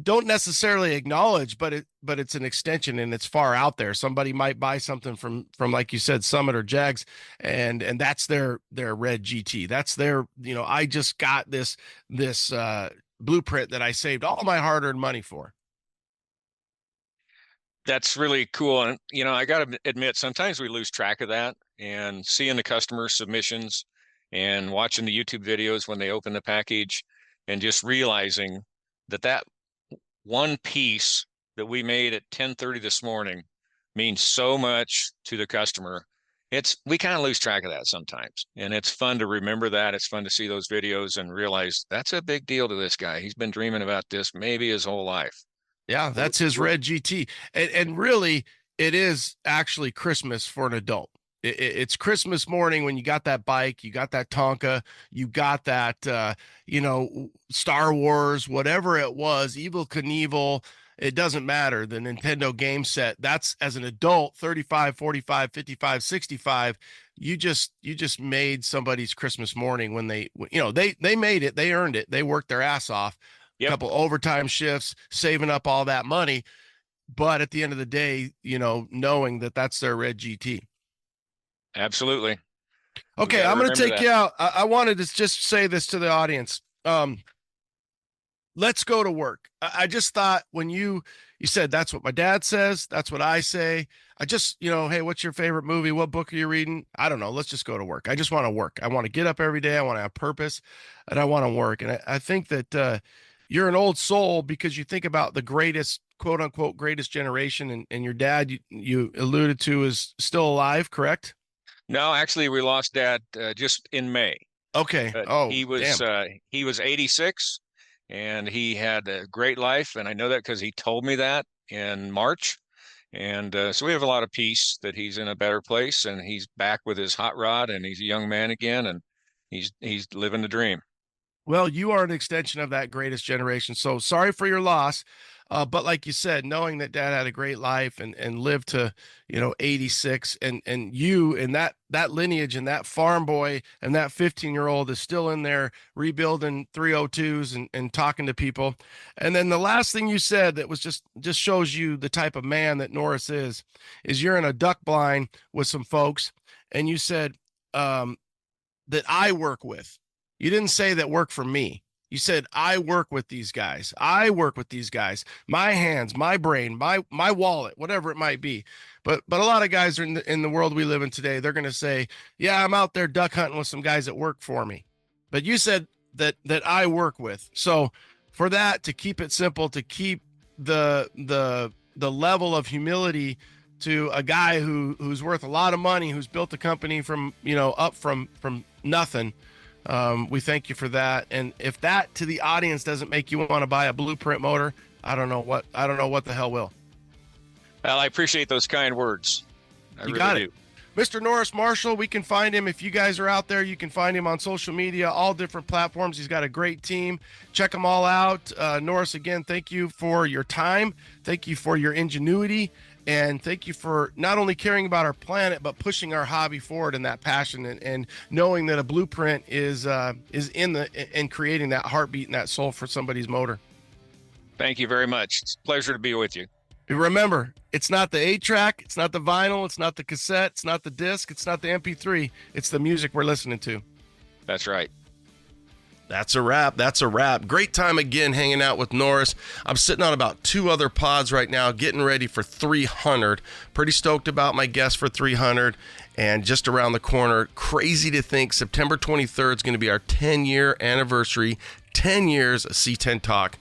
don't necessarily acknowledge, but it's an extension, and it's far out there. Somebody might buy something from like you said, Summit or Jags, and that's their red GT. That's their, I just got this blueprint that I saved all my hard-earned money for. That's really cool. And, I got to admit, sometimes we lose track of that, and seeing the customer submissions and watching the YouTube videos when they open the package, and just realizing that one piece that we made at 10:30 this morning means so much to the customer. We kind of lose track of that sometimes. And it's fun to remember that. It's fun to see those videos and realize that's a big deal to this guy. He's been dreaming about this maybe his whole life. Yeah, that's his red GT. And really, it is actually Christmas for an adult. It's Christmas morning when you got that bike, you got that Tonka, you got that, Star Wars, whatever it was, Evel Knievel, it doesn't matter. The Nintendo game set, that's, as an adult, 35, 45, 55, 65, you just made somebody's Christmas morning when they made it, they earned it. They worked their ass off, a couple overtime shifts, saving up all that money. But at the end of the day, knowing that that's their red GT. Absolutely. Okay, I'm going to take you out. I wanted to just say this to the audience. Let's go to work. I just thought when you said that's what my dad says, that's what I say. I just, hey, what's your favorite movie? What book are you reading? I don't know. Let's just go to work. I just want to work. I want to get up every day. I want to have purpose, and I want to work. And I think that you're an old soul because you think about the greatest, quote unquote, greatest generation, and your dad, you alluded to, is still alive, correct? No, actually, we lost Dad just in May. Okay. He was 86, and he had a great life, and I know that because he told me that in March. And so we have a lot of peace that he's in a better place, and he's back with his hot rod, and he's a young man again, and he's living the dream. Well, you are an extension of that greatest generation. So sorry for your loss. But like you said, knowing that dad had a great life and lived to, 86, and you and that lineage and that farm boy and that 15-year-old is still in there rebuilding 302s and talking to people. And then the last thing you said that was just shows you the type of man that Norris is you're in a duck blind with some folks, and you said that I work with. You didn't say that work for me. You said, I work with these guys. I work with these guys. My hands, my brain, my wallet, whatever it might be. But a lot of guys are in the world we live in today. They're going to say, yeah, I'm out there duck hunting with some guys that work for me. But you said that I work with. So for that, to keep it simple, to keep the level of humility to a guy who's worth a lot of money, who's built a company from, up from nothing. We thank you for that. And if that to the audience doesn't make you want to buy a Blueprint motor, I don't know what the hell will. Well, I appreciate those kind words. You got it. Mr. Norris Marshall, we can find him. If you guys are out there, you can find him on social media, all different platforms. He's got a great team. Check them all out. Norris, again, thank you for your time. Thank you for your ingenuity. And thank you for not only caring about our planet, but pushing our hobby forward in that passion and knowing that a Blueprint is in creating that heartbeat and that soul for somebody's motor. Thank you very much. It's a pleasure to be with you. Remember, it's not the 8-track, it's not the vinyl, it's not the cassette, it's not the disc, it's not the MP3, it's the music we're listening to. That's right. That's a wrap. That's a wrap. Great time again hanging out with Norris. I'm sitting on about 2 other pods right now, getting ready for 300. Pretty stoked about my guest for 300 and just around the corner. Crazy to think September 23rd is going to be our 10-year anniversary, 10 years of C10 Talk.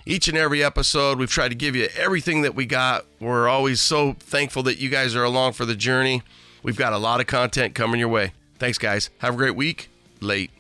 Each and every episode, we've tried to give you everything that we got. We're always so thankful that you guys are along for the journey. We've got a lot of content coming your way. Thanks, guys. Have a great week. Late.